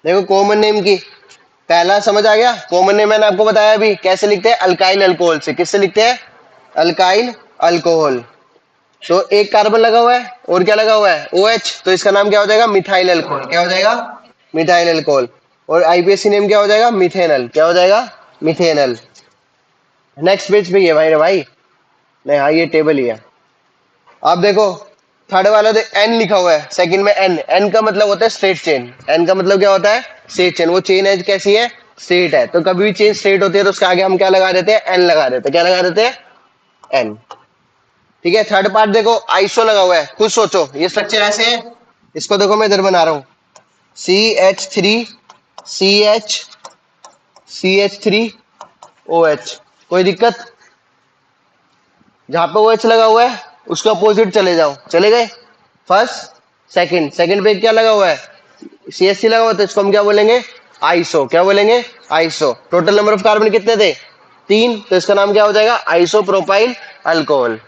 देखो कॉमन नेम की, पहला समझ आ गया? कॉमन नेम मैंने आपको बताया अभी कैसे लिखते हैं? अल्काइल अल्कोहल से। किससे लिखते हैं? Alkyl alcohol. तो एक कार्बन लगा हुआ है और क्या लगा हुआ है? OH। तो इसका नाम क्या हो जाएगा? Methyl alcohol. क्या हो जाएगा? Methyl alcohol. और IPAC नेम क्या हो जाएगा? मिथेनल। क्या हो जाएगा? मिथेनल। नेक्स्ट पेज पे ये भाई भाई, नहीं हाँ ये टेबल ही है। आप देखो थर्ड वाला N लिखा हुआ है, सेकंड में N। N का मतलब होता है स्ट्रेट चेन। N का मतलब क्या होता है? Straight chain. वो चेन है कैसी है? स्ट्रेट है। तो कभी भी चेन स्ट्रेट होती है तो उसके आगे हम क्या लगा देते हैं? N लगा देते हैं। क्या लगा देते हैं? N। ठीक है। थर्ड पार्ट देखो, आइसो लगा हुआ है। खुद सोचो ये स्ट्रक्चर ऐसे है, इसको देखो मैं इधर बना रहा हूं, CH3 CH CH3OH। कोई दिक्कत? जहां पे OH लगा हुआ है उसके अपोजिट चले जाओ। चले गए? फर्स्ट, सेकंड, सेकंड पे क्या लगा हुआ है? CH3 लगा हुआ है, तो इसको हम क्या बोलेंगे? आइसो। क्या बोलेंगे? Iso. Total number of carbon कितने थे? तीन। तो इसका नाम क्या हो जाएगा? Iso propyl alcohol.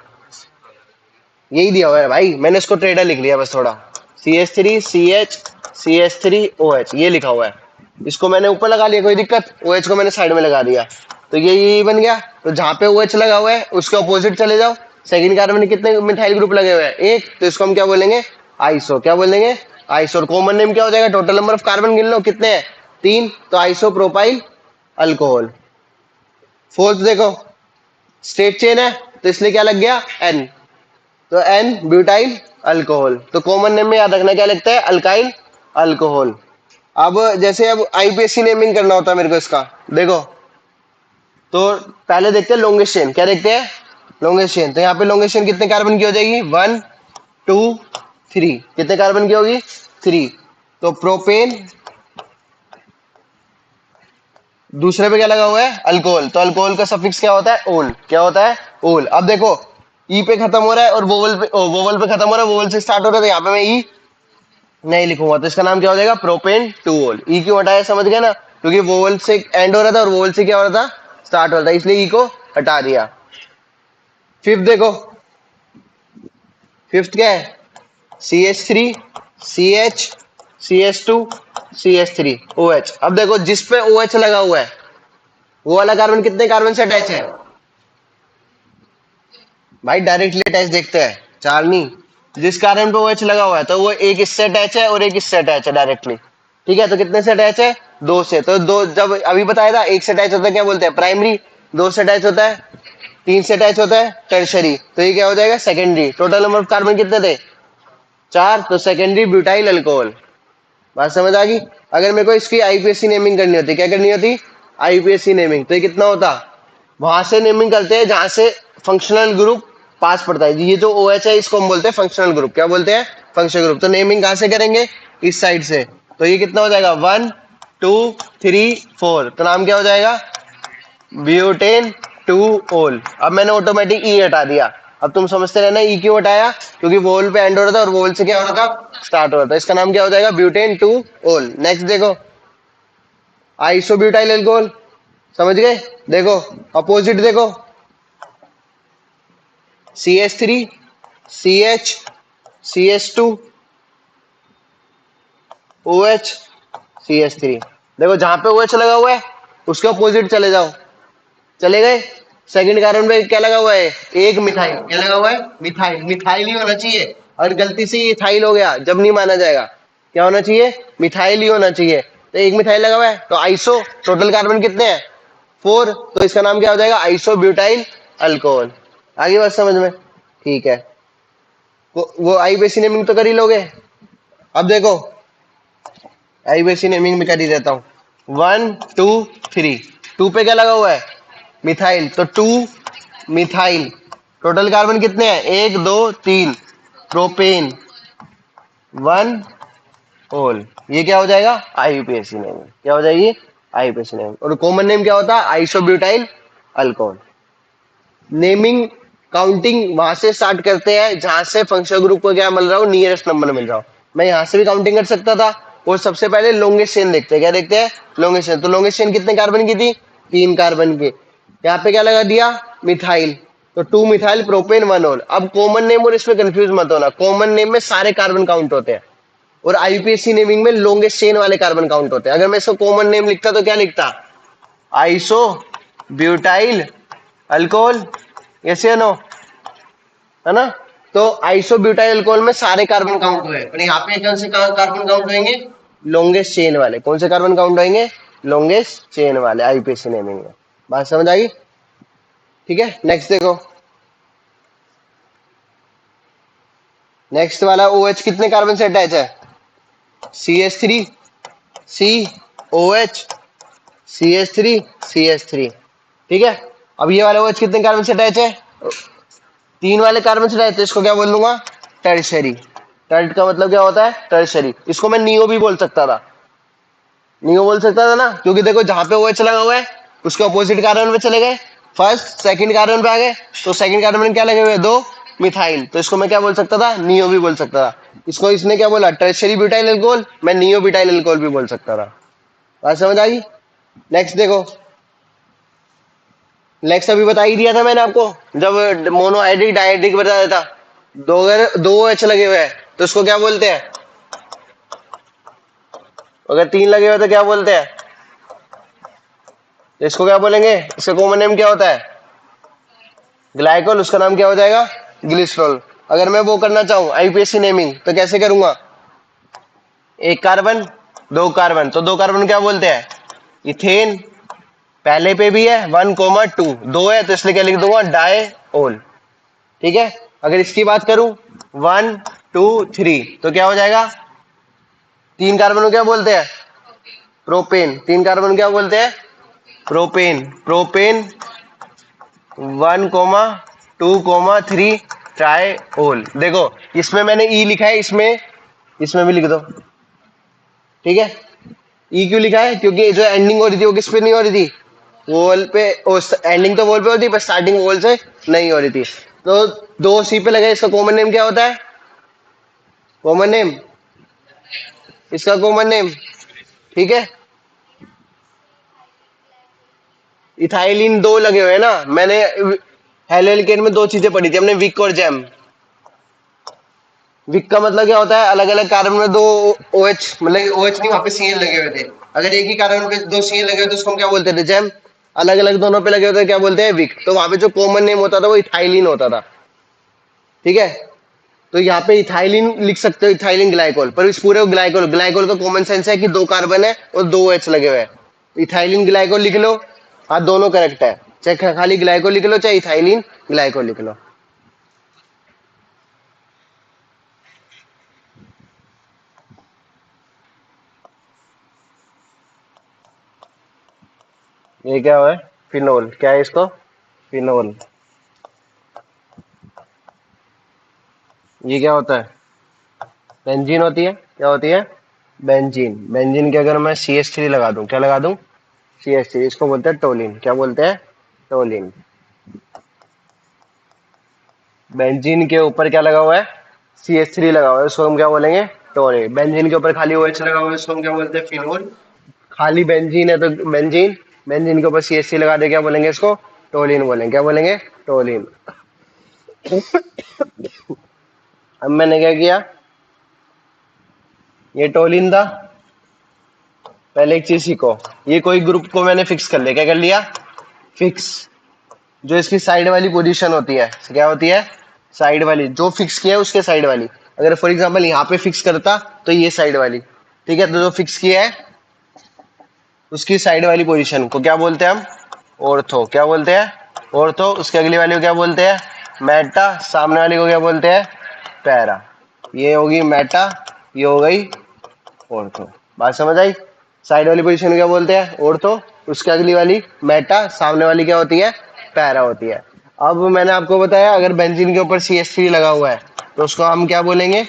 यही दिया हुआ है भाई, मैंने इसको ट्रेडर लिख लिया बस थोड़ा। CH3 CH CH3OH ये लिखा हुआ है, इसको मैंने ऊपर लगा लिया, कोई दिक्कत? OH को मैंने साइड में लगा दिया, तो ये बन गया। तो जहां पे OH लगा हुआ है उसके अपोजिट चले जाओ। सेकंड कार्बन में कितने मिथाइल ग्रुप लगे हुए हैं? एक। तो इसको हम क्या बोलेंगे? आइसो। क्या बोलेंगे? आइसो। और कॉमन नेम क्या हो जाएगा? टोटल नंबर ऑफ कार्बन गिन लो कितने हैं? तीन। तो आइसो प्रोपाइल अल्कोहल। फोर्थ देखो, स्ट्रेट चेन है तो इसलिए क्या लग गया? N। तो N ब्यूटाइल अल्कोहल। तो कॉमन नेम में याद रखना क्या लगता है? Alkyl alcohol. अब जैसे अब IPAC नेमिंग करना होता है मेरे को इसका, देखो तो पहले देखते हैं लॉन्गेस्ट चेन। क्या देखते हैं? Longest chain. तो यहाँ पे लॉन्गेस्ट चेन कितने कार्बन की हो जाएगी? 1 2 3। कितने कार्बन की होगी? 3। तो प्रोपेन, दूसरे पे क्या लगा हुआ है? अल्कोहल। तो अल्कोहल का सफिक्स क्या होता है? ओल। क्या होता है? ओल। अब देखो ई पे खत्म हो रहा है और वोवल पे खत्म हो रहा है, वोवल से स्टार्ट हो रहा है, तो यहाँ पे मैं ई नहीं लिखूंगा, तो इसका नाम क्या हो जाएगा? प्रोपेन 2 ओल। ई क्यों हटाया? समझ गए ना? क्योंकि वोवल से एंड हो रहा था और वोवल से क्या हो रहा था? स्टार्ट हो रहा था, इसलिए ई को हटा दिया। फिफ्थ देखो, फिफ्थ क्या है, CH3 CH CH2 CH3 OH। अब देखो जिस पे OH लगा हुआ है वो वाला कार्बन कितने कार्बन से अटैच है? भाई डायरेक्टली अटैच देखते हैं, चार नहीं। जिस कार्बन पे OH लगा हुआ है तो वो एक इससे अटैच है और एक इससे अटैच है डायरेक्टली। ठीक है, तो कितने से अटैच है? दो से। तो दो, जब अभी बताया था एक से अटैच होता है क्या बोलते हैं, प्राइमरी। दो से अटैच होता है, तीन से अटैच होता है टर्शरी। तो ये क्या हो जाएगा, secondary. Total number of carbon कितने थे? चार। तो सेकेंडरी ब्यूटाइल अल्कोहल। बात समझ आ गई? अगर मेरे को इसकी आईपीएससी नेमिंग करनी होती, क्या करनी होती, आईपीएससी नेमिंग, तो ये कितना होता, वहां से नेमिंग करते हैं जहां से फंक्शनल ग्रुप पास पड़ता है। ये जो OH है इसको हम बोलते हैं फंक्शनल ग्रुप। क्या बोलते हैं, फंक्शनल ग्रुप। तो नेमिंग कहां से करेंगे, इस साइड से। तो ये कितना हो जाएगा, 1 2 3 4। तो नाम क्या हो जाएगा, ब्यूटेन 2 ओल। अब मैंने ऑटोमेटिक ई हटा दिया। अब तुम समझते रहना ई क्यों हटाया, क्योंकि वोल पे एंड हो रहा था और वोल से क्या हो रहा था, स्टार्ट हो रहा था। इसका नाम क्या हो जाएगा, ब्यूटेन 2 ओल। नेक्स्ट देखो, आइसोब्यूटाइल अल्कोहल। समझ गए? देखो अपोजिट देखो, CH3 CH CH2 OH CH3। देखो जहां पे OH लगा हुआ है उसके अपोजिट चले जाओ। चले गए? सेकंड कार्बन पे क्या लगा हुआ है, एक मिथाइल। क्या लगा हुआ है, मिथाइल। मिथाइल ही होना चाहिए, और गलती से ये इथाइल हो गया जब नहीं माना जाएगा। क्या होना चाहिए, मिथाइल ही होना चाहिए। तो एक मिथाइल लगा हुआ है तो आइसो। टोटल कार्बन कितने हैं, 4। तो इसका नाम क्या हो जाएगा, आइसोब्यूटाइल अल्कोहल। आगे बात समझ में? ठीक है, वो आई बेसी नेमिंग तो कर ही लोगे। अब देखो आई बेसी नेमिंग में कर ही देता हूं। 1 2 3। टू पे क्या लगा हुआ है, मिथाइल। तो 2 मिथाइल। टोटल कार्बन कितने हैं, 1 2 3। प्रोपेन 1 ओल। ये क्या हो जाएगा, आईयूपीएसी नेम। क्या हो जाएगी, आईयूपीएसी नेम। और कॉमन नेम क्या होता है, आइसोब्यूटाइल अल्कोहल। नेमिंग काउंटिंग वहां से स्टार्ट करते हैं जहां से फंक्शनल ग्रुप को क्या मिल रहा हो, नियरेस्ट नंबर मिल रहा हो। मैं यहां से भी काउंटिंग कर सकता था। और सबसे पहले लॉन्गेस्ट चेन देखते हैं, क्या देखते हैं, लॉन्गेस्ट चेन। तो लॉन्गेस्ट चेन कितने कार्बन की थी, 3 कार्बन की। यहाँ पे क्या लगा दिया, मिथाइल। तो 2 मिथाइल प्रोपेन 1 ओल। अब कॉमन नेम और इसमें कंफ्यूज मत होना, कॉमन नेम में सारे कार्बन काउंट होते हैं और आईपीएससी नेमिंग में लॉन्गेस्ट चेन वाले कार्बन काउंट होते हैं। अगर मैं इसको कॉमन नेम लिखता तो क्या लिखता, आइसो ब्यूटाइल अल्कोहल। यस या नो, है ना? तो आइसोब्यूटाइल अल्कोहल में सारे कार्बन काउंट हुए, पर यहाँ पे कौन से कार्बन काउंट होंगे, लॉन्गेस्ट चेन वाले। कौन से कार्बन काउंट होंगे, लॉन्गेस्ट चेन वाले आईपीएससी नेमिंग में। बात समझ आई? ठीक है, नेक्स्ट देखो। नेक्स्ट वाला OH कितने कार्बन से अटैच है, CH3 C OH CH3 CH3। ठीक है, अब ये वाला OH कितने कार्बन से अटैच है, 3 वाले कार्बन से रहते हैं। इसको क्या बोल दूंगा, टर्शरी। टर्ट का मतलब क्या होता है, टर्शरी। इसको मैं नियो भी बोल सकता था, नियो बोल सकता था ना, क्योंकि देखो जहां पे OH लगा हुआ है उसके अपोजिट कार्बन पे चले गए, फर्स्ट सेकंड कार्बन पे आ गए। तो सेकंड कार्बन में क्या लगे हुए, 2 मिथाइल। तो इसको मैं क्या बोल सकता था, नियो भी बोल सकता था। इसको इसने क्या बोला, टर्शरी ब्यूटाइल अल्कोहल। मैं नियो ब्यूटाइल अल्कोहल भी बोल सकता था। बात समझ आई? नेक्स्ट देखो, नेक्स्ट अभी बता ही दिया था मैंने आपको, जब मोनोहाइड्रिक डाइहाइड्रिक बता देता। दो, अगर 2 OH लगे हुए हैं तो इसको क्या बोलते हैं, अगर 3 लगे हुए तो क्या बोलते हैं, तो इसको क्या बोलेंगे, इसका कॉमन नेम क्या होता है, ग्लाइकोल। उसका नाम क्या हो जाएगा, ग्लिसरॉल। अगर मैं वो करना चाहूं आईपीएससी नेमिंग तो कैसे करूंगा, 1 कार्बन 2 कार्बन। तो 2 कार्बन क्या बोलते हैं, इथेन। पहले पे भी है 1 2, 2 है तो इसलिए क्या लिख दूंगा, डाइओल। ठीक है, अगर इसकी बात करूं 1 2 3 तो क्या हो जाएगा, 3 कार्बन को क्या बोलते हैं, प्रोपेन। 3 कार्बन क्या बोलते हैं, प्रोपेन। Propane 1 2 3 triol. देखो इसमें मैंने ई लिखा है, इसमें इसमें भी लिख दो। ठीक है, ई क्यों लिखा है, क्योंकि जो एंडिंग हो रही थी वो किस पे नहीं हो रही थी, वोल पे। एंडिंग तो वोल पे होती, पर स्टार्टिंग वोल से नहीं हो रही थी। तो 2 C पे लगे। इसका कॉमन नेम क्या होता है, कॉमन नेम, इसका कॉमन नेम। ठीक है, इथाइलिन दो लगे हुए हैं ना, मैंने हेलोकेन में दो चीजें पढ़ी थी हमने, विक और जैम। विक का मतलब क्या होता है, अलग अलग कार्बन में दो ओएच, मतलब ओएच नहीं, वहां पे सीएन लगे हुए थे। अगर एक ही कार्बन पे दो सीएन लगे हुए तो उसको हम क्या बोलते थे, जैम। अलग अलग दोनों पे लगे होते क्या बोलते हैं, विक। तो वहां पे जो कॉमन नेम होता था वो इथाइलिन होता था, ठीक है। तो यहाँ पे इथाइलिन लिख सकते हो, इथाइलिन ग्लाइकोल, पर इस पूरे ग्लाइकोल, ग्लाइकोल का कॉमन सेंस है कि दो कार्बन है और दो एच लगे हुए हैं। इथाइलिन ग्लाइकोल लिख लो। हाँ दोनों करेक्ट है, चाहे खाली ग्लाइकोल लिख लो चाहे इथाइलिन ग्लाइकोल लिख लो। ये क्या है, फिनोल, क्या है इसको, फिनोल। ये क्या होता है, बेंजीन होती है, क्या होती है, बेंजीन। बेंजीन के अगर मैं CH3 लगा दूं, क्या लगा दूं, CH3, इसको बोलते हैं टोलिन, क्या बोलते हैं, टोलिन। बेंजीन के ऊपर क्या लगा हुआ है, CH3 लगा हुआ है, इसको हम क्या बोलेंगे, टोलिन। बेंजीन के ऊपर खाली OH लगा हुआ है, इसको हम क्या बोलते हैं, फिनोल। खाली बेंजीन है तो बेंजीन, बेंजीन के ऊपर CH3 लगा दे क्या बोलेंगे इसको, टोलिन बोलेंगे, क्या बोलेंगे, टोलिन। अब मैंने क्या किया, ये टोलिन था। पहले एक चीज सीखो, ये कोई ग्रुप को मैंने फिक्स कर लिया, क्या कर लिया, फिक्स। जो इसकी साइड वाली पोजीशन होती है, क्या होती है, साइड वाली, जो फिक्स किया है उसके साइड वाली। अगर फॉर एग्जांपल यहाँ पे फिक्स करता तो ये साइड वाली, ठीक है। तो जो फिक्स किया है उसकी साइड वाली पोजीशन को क्या बोलते हैं हम, ऑर्थो, क्या बोलते हैं, ऑर्थो। उसके अगली वाली को क्या बोलते हैं, मेटा। सामने वाली को क्या बोलते हैं, पैरा। ये होगी मेटा, ये हो गई ऑर्थो। बात समझ आई, साइड वाली पोजीशन क्या बोलते हैं, ऑर्थो। उसके अगली वाली मेटा, सामने वाली क्या होती है, पैरा होती है। अब मैंने आपको बताया अगर बेंजीन के ऊपर CH3 लगा हुआ है तो उसको हम क्या बोलेंगे,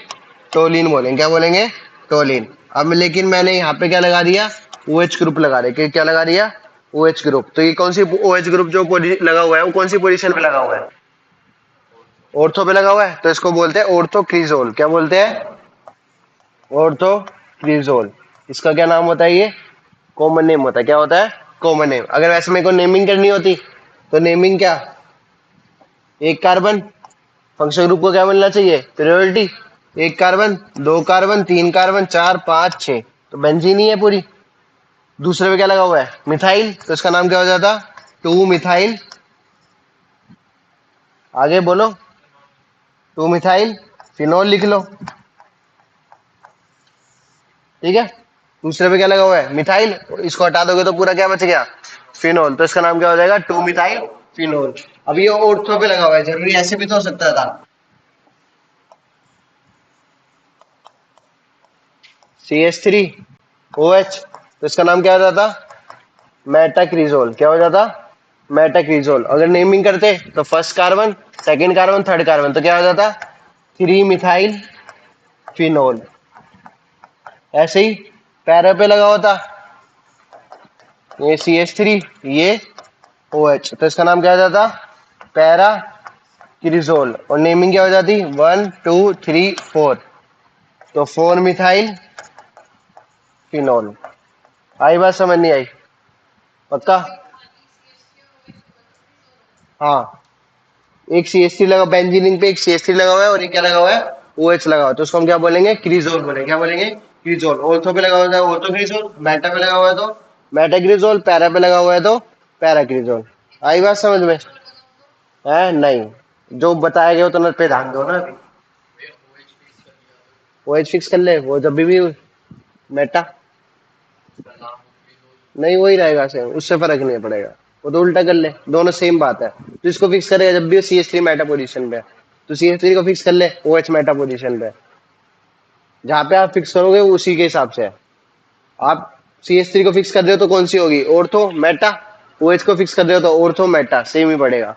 टोलिन बोलेंगे, क्या बोलेंगे, टोलिन। अब लेकिन मैंने यहाँ पे क्या लगा दिया, OH ग्रुप लगा दिया, क्या लगा दिया, OH ग्रुप। तो ये कौन सी OH ग्रुप जो लगा हुआ है वो कौन सी पोजीशन पे लगा हुआ है, ऑर्थो पे लगा हुआ है, तो इसको बोलते हैं ऑर्थो क्रिजोल, क्या बोलते हैं, ऑर्थो क्रिजोल। इसका क्या नाम होता है, ये कॉमन नेम होता है, क्या होता है, कॉमन नेम। अगर वैसे मेरे को नेमिंग करनी होती तो नेमिंग क्या, एक कार्बन, फंक्शनल ग्रुप को क्या मिलना चाहिए, प्रायोरिटी। एक कार्बन, दो कार्बन, तीन कार्बन, चार, पांच, छह, तो बेंजीन ही है पूरी। दूसरे पे क्या लगा हुआ है, मिथाइल, तो इसका नाम क्या हो जाता, टू मिथाइल। आगे बोलो, टू मिथाइल फिनोल लिख लो, ठीक है। दूसरे पे क्या लगा हुआ है, मिथाइल, इसको हटा दोगे तो पूरा क्या बच गया, फिनोल। तो इसका नाम क्या हो जाएगा, टू मिथाइल फिनोल। अब ये ऑर्थो पे लगा हुआ है, जरूरी ऐसे भी तो हो सकता था, CH3OH, तो इसका नाम क्या हो जाता, मेटाक्रिजोल, क्या हो जाता, मेटाक्रिजोल। अगर नेमिंग करते तो first carbon, second carbon, third carbon, तो क्या हो जाता, थ्री मिथाइल फिनोल। ऐसे ही पैरा पे लगा होता, ये CH3, ये OH, तो इसका नाम क्या हो जाता, पैरा क्रिजोल। और नेमिंग क्या हो जाती, 1 2 3 4, तो फोर मिथाइल फिनोल। आई बात समझ नहीं आई, पक्का। हाँ, एक CH3 लगा, बेंजीनिंग पे एक CH3 लगा हुआ है और एक क्या लगा हुआ है, OH लगा हुआ है, तो उसको हम क्या बोलेंगे, क्रिजोल बोलेंगे, क्या बोलेंगे, क्रिजोल। ऑर्थो पे लगा हुआ है ऑर्थो क्रिजोल, मेटा पे लगा हुआ है तो मेटा क्रिजोल, पैरा पे लगा हुआ है तो पैरा क्रिजोल। आई बात समझ में, है नहीं, जो बताया गया उतना पे ध्यान दो ना। OH फिक्स कर ले, वो जब भी मेटा, नहीं वही रहेगा सेम, उससे फर्क नहीं पड़ेगा। वो तो उल्टा कर ले, दोनों सेम बात है। तो इसको फिक्स करेगा जब भी CH3 मेटा पोजीशन पे है, तो CH3 को फिक्स कर ले OH मेटा पोजीशन पे। जहां पे आप फिक्स करोगे वो उसी के हिसाब से है। आप CH3 को फिक्स कर रहे हो तो कौन सी होगी, ऑर्थो मेटा। OH को फिक्स कर रहे हो तो ऑर्थो मेटा, सेम ही पड़ेगा।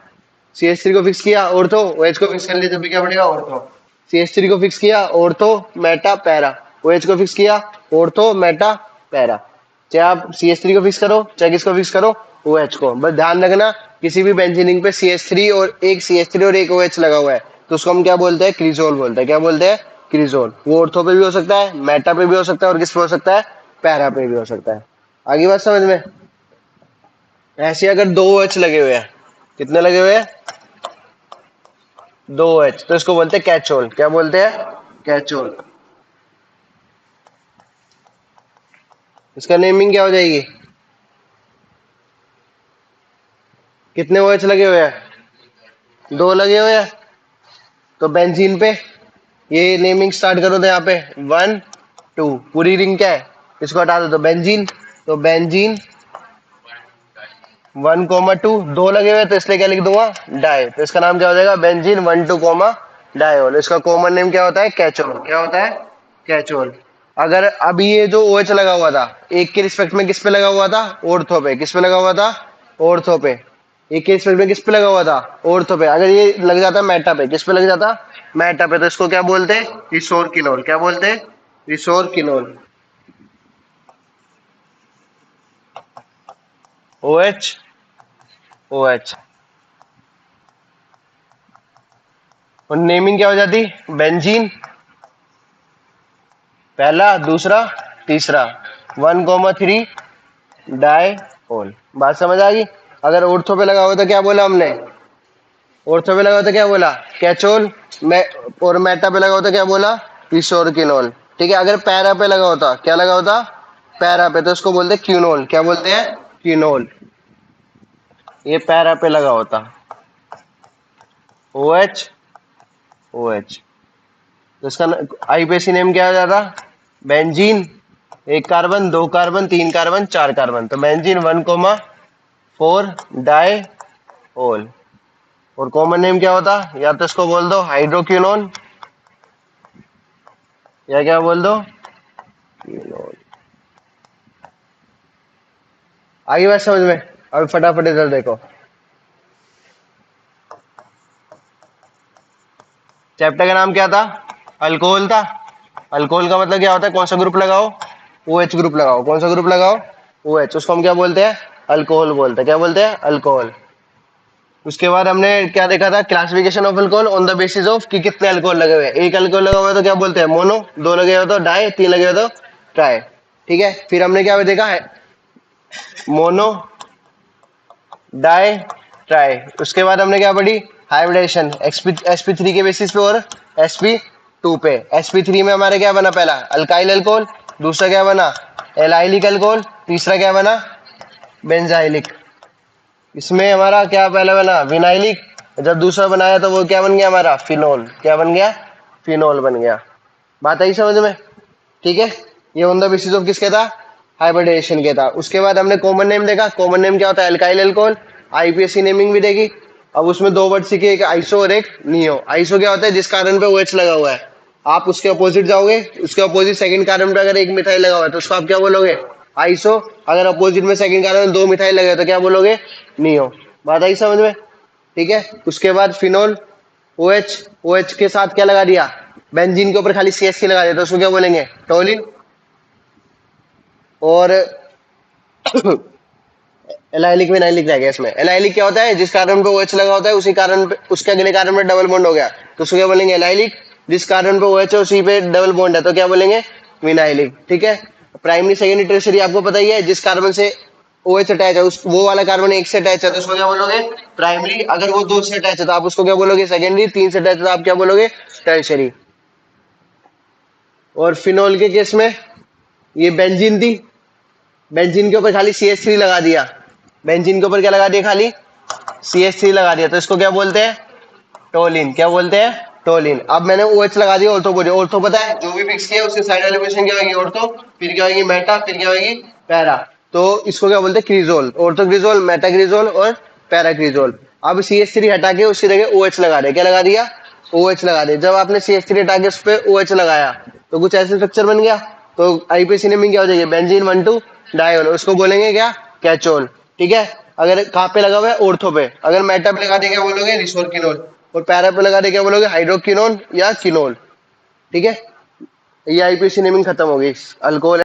CH3 को फिक्स किया ऑर्थो, OH को फिक्स कर लिया जब भी क्या पड़ेगा, ऑर्थो। CH3 को फिक्स किया ऑर्थो मेटा पैरा, OH को फिक्स किया ऑर्थो मेटा पैरा। चाहे आप CH3 को फिक्स करो चाहे किसको फिक्स करो, OH को। बस ध्यान रखना, किसी भी बेंजीनिंग पे CH3 और एक CH3 और एक OH लगा हुआ है तो उसको हम क्या बोलते हैं, क्रिजोल बोलते हैं, क्या बोलते हैं, क्रिजोल। वो ऑर्थो पे भी हो सकता है, मेटा पे भी हो सकता है और किस पे हो सकता है, पैरा पे भी हो सकता है। आगे बात समझ में, ऐसे अगर दो एच लगे हुए हैं, कितने लगे हुए हैं, दो एच, तो इसको बोलते हैं कैचोल। क्या बोलते हैं, कैचोल। इसका नेमिंग क्या हो जाएगी, कितने ओ एच लगे हुए हैं, दो लगे हुए हैं। तो बेंजीन पे ये नेमिंग स्टार्ट करो तो यहाँ पे 1 2, पूरी रिंग क्या है, इसको हटा दो तो बेंजीन। तो बेंजीन 1 2, दो लगे हुए तो इसलिए क्या लिख दूंगा, डाई। तो इसका नाम क्या हो जाएगा, बेंजीन 1 2 डायोल। इसका कॉमन नेम क्या होता है, कैचोल। क्या होता है, कैचोल। अगर अभी ये जो OH लगा हुआ था, एक के रिस्पेक्ट में किस पे लगा हुआ था, ऑर्थो पे। किस पे लगा हुआ था, ऑर्थो पे। एक के रिस्पेक्ट में किस पे लगा हुआ था, ऑर्थो पे। अगर ये लग जाता मेटा पे, किस पे लग जाता, मेटा पे, तो इसको क्या बोलते हैं, रिसोरकिनोल। क्या बोलते हैं, रिसोरकिनोल। OH, OH। और नेमिंग क्या हो जाती, बेंजीन पहला, दूसरा, तीसरा, 1 3 डायहोल। बात समझ आ गई। अगर ऑर्थो पे लगा हुआ तो क्या बोला हमने, ऑर्थो पे लगा हुआ तो क्या बोला, कैचोल। मैं और मेटा पे लगा होता क्या बोला, रिसोरकिनोल। ठीक है। अगर पैरा पे लगा होता, क्या लगा होता, पैरा पे, तो उसको बोलते हैं क्यूनोल। क्या बोलते हैं, क्यूनोल। ये पैरा पे लगा होता, OH, OH। तो इसका आईपीएसी नेम क्या हो जाता, बेंजीन। एक कार्बन, दो कार्बन, तीन कार्बन, चार कार्बन, तो बेंजीन 1 4 डाई होल। और कॉमन नेम क्या होता, या तो इसको बोल दो हाइड्रोक्विनोन, या क्या बोल दो, क्विनोल। आगे बात समझ में। अब फटाफट इधर देखो, चैप्टर का नाम क्या था, अल्कोहल था। अल्कोहल का मतलब क्या होता है, कौन सा ग्रुप लगाओ, OH ग्रुप लगाओ। कौन सा ग्रुप लगाओ, OH। उसको हम क्या बोलते हैं, अल्कोहल बोलते हैं। क्या बोलते हैं, अल्कोहल। उसके बाद हमने क्या देखा था, classification of alcohol on the basis of कि कितने अल्कोहल लगे हुए हैं। एक अल्कोहल लगा हुआ है तो क्या बोलते हैं, मोनो। दो लगे हुए तो डाई, तीन लगे हुए तो ट्राई। ठीक है। फिर हमने क्या देखा है, मोनो, डाई, ट्राई। उसके बाद हमने क्या पढ़ी, हाइब्रिडेशन, sp3 के बेसिस पे और sp2 पे। sp3 में हमारे क्या बना, पहला अल्काइल अल्कोहल, दूसरा क्या बना, एलाइलिक अल्कोहल, तीसरा क्या बना, बेंजाइलिक। इसमें हमारा क्या पहले बना, विनाइलिक। जब दूसरा बनाया तो वो क्या बन गया हमारा, फिनोल। क्या बन गया, फिनोल बन गया। बात आई समझ में। ठीक है। ये ऑन द बेसिस ऑफ किसके था, हाइब्रिडेशन के था। उसके बाद हमने कॉमन नेम देखा। कॉमन नेम क्या होता है, अल्काइल अल्कोहल। आईपीएससी नेमिंग भी देगी। अब उसमें दो वर्ड सीखे, एक आइसो और एक नियो। आइसो क्या होता है, जिस कार्बन पे OH लगा हुआ है, आप उसके अपोजिट जाओगे, उसके अपोजिट सेकंड कार्बन पे अगर एक मिथाइल लगा हुआ है तो उसको आप क्या बोलोगे, आइसो। अगर अपोजिट में सेकंड कार्बन में दो मिथाइल लगे तो क्या बोलोगे, नियो। बात आई समझ में। ठीक है। उसके बाद फिनोल, OH, OH के साथ क्या लगा दिया, बेंजीन के ऊपर खाली CH3 लगा दिया तो उसको क्या बोलेंगे, टोलिन। और एलाइलिक विनाइलिक रह गया इसमें। एलाइलिक क्या होता है, जिस कार्बन पे OH लगा होता है उसी कार्बन पे, उसके अगले कार्बन पे डबल बॉन्ड हो गया तो उसको क्या बोलेंगे, एलाइलिक। जिस कार्बन पे OH है उसी पे डबल बॉन्ड है तो क्या बोलेंगे, विनाइलिक। ठीक है। प्राइमरी सेकेंडरी टर्शियरी आपको पता ही है, जिस कार्बन से OH अटैच है उस वो वाला कार्बन एक से अटैच है तो उसको क्या बोलोगे, प्राइमरी। अगर वो दो से अटैच है तो आप उसको क्या बोलोगे, सेकेंडरी। तीन से अटैच है तो आप क्या बोलोगे, टर्शियरी। और फिनोल के केस में ये बेंजीन थी, बेंजीन के ऊपर खाली CH3 लगा दिया। बेंजीन के ऊपर क्या लगा दिया, खाली CH3 लगा दिया तो इसको क्या बोलते हैं, टोलिन। क्या बोलते हैं, टोलिन। अब मैंने OH लगा दिया ऑर्थो बोलिए। ऑर्थो पता है, जो भी फिक्स किया उसके साइड वाली पोजीशन क्या होगी, ऑर्थो। फिर क्या होगी, मेटा। फिर क्या होगी, पैरा। तो इसको क्या बोलते हैं, क्रिजोल। ऑर्थो क्रिजोल, मेटा क्रिजोल और पैरा क्रिजोल। अब CH3 हटा के उसकी जगह OH लगा दिया। क्या लगा दिया, OH लगा दिया। जब आपने CH3 हटा के उस पर OH लगाया तो कुछ ऐसे स्ट्रक्चर बन गया। तो आईपीसी नेमिंग क्या हो जाएगी, बेंजीन 1 2 डायोल। उसको बोलेंगे क्या, कैचोल। ठीक है। अगर कहाँ पे लगा हुआ है, ऑर्थो पे। अगर मेटा पे लगा दिया क्या बोलोगे, रिसोरकिनोल। और पैरा पे लगा दिया क्या बोलोगे, हाइड्रोक्विनोन या किनोल। ठीक है। ये आईपीसी नेमिंग खत्म हो गई अल्कोहल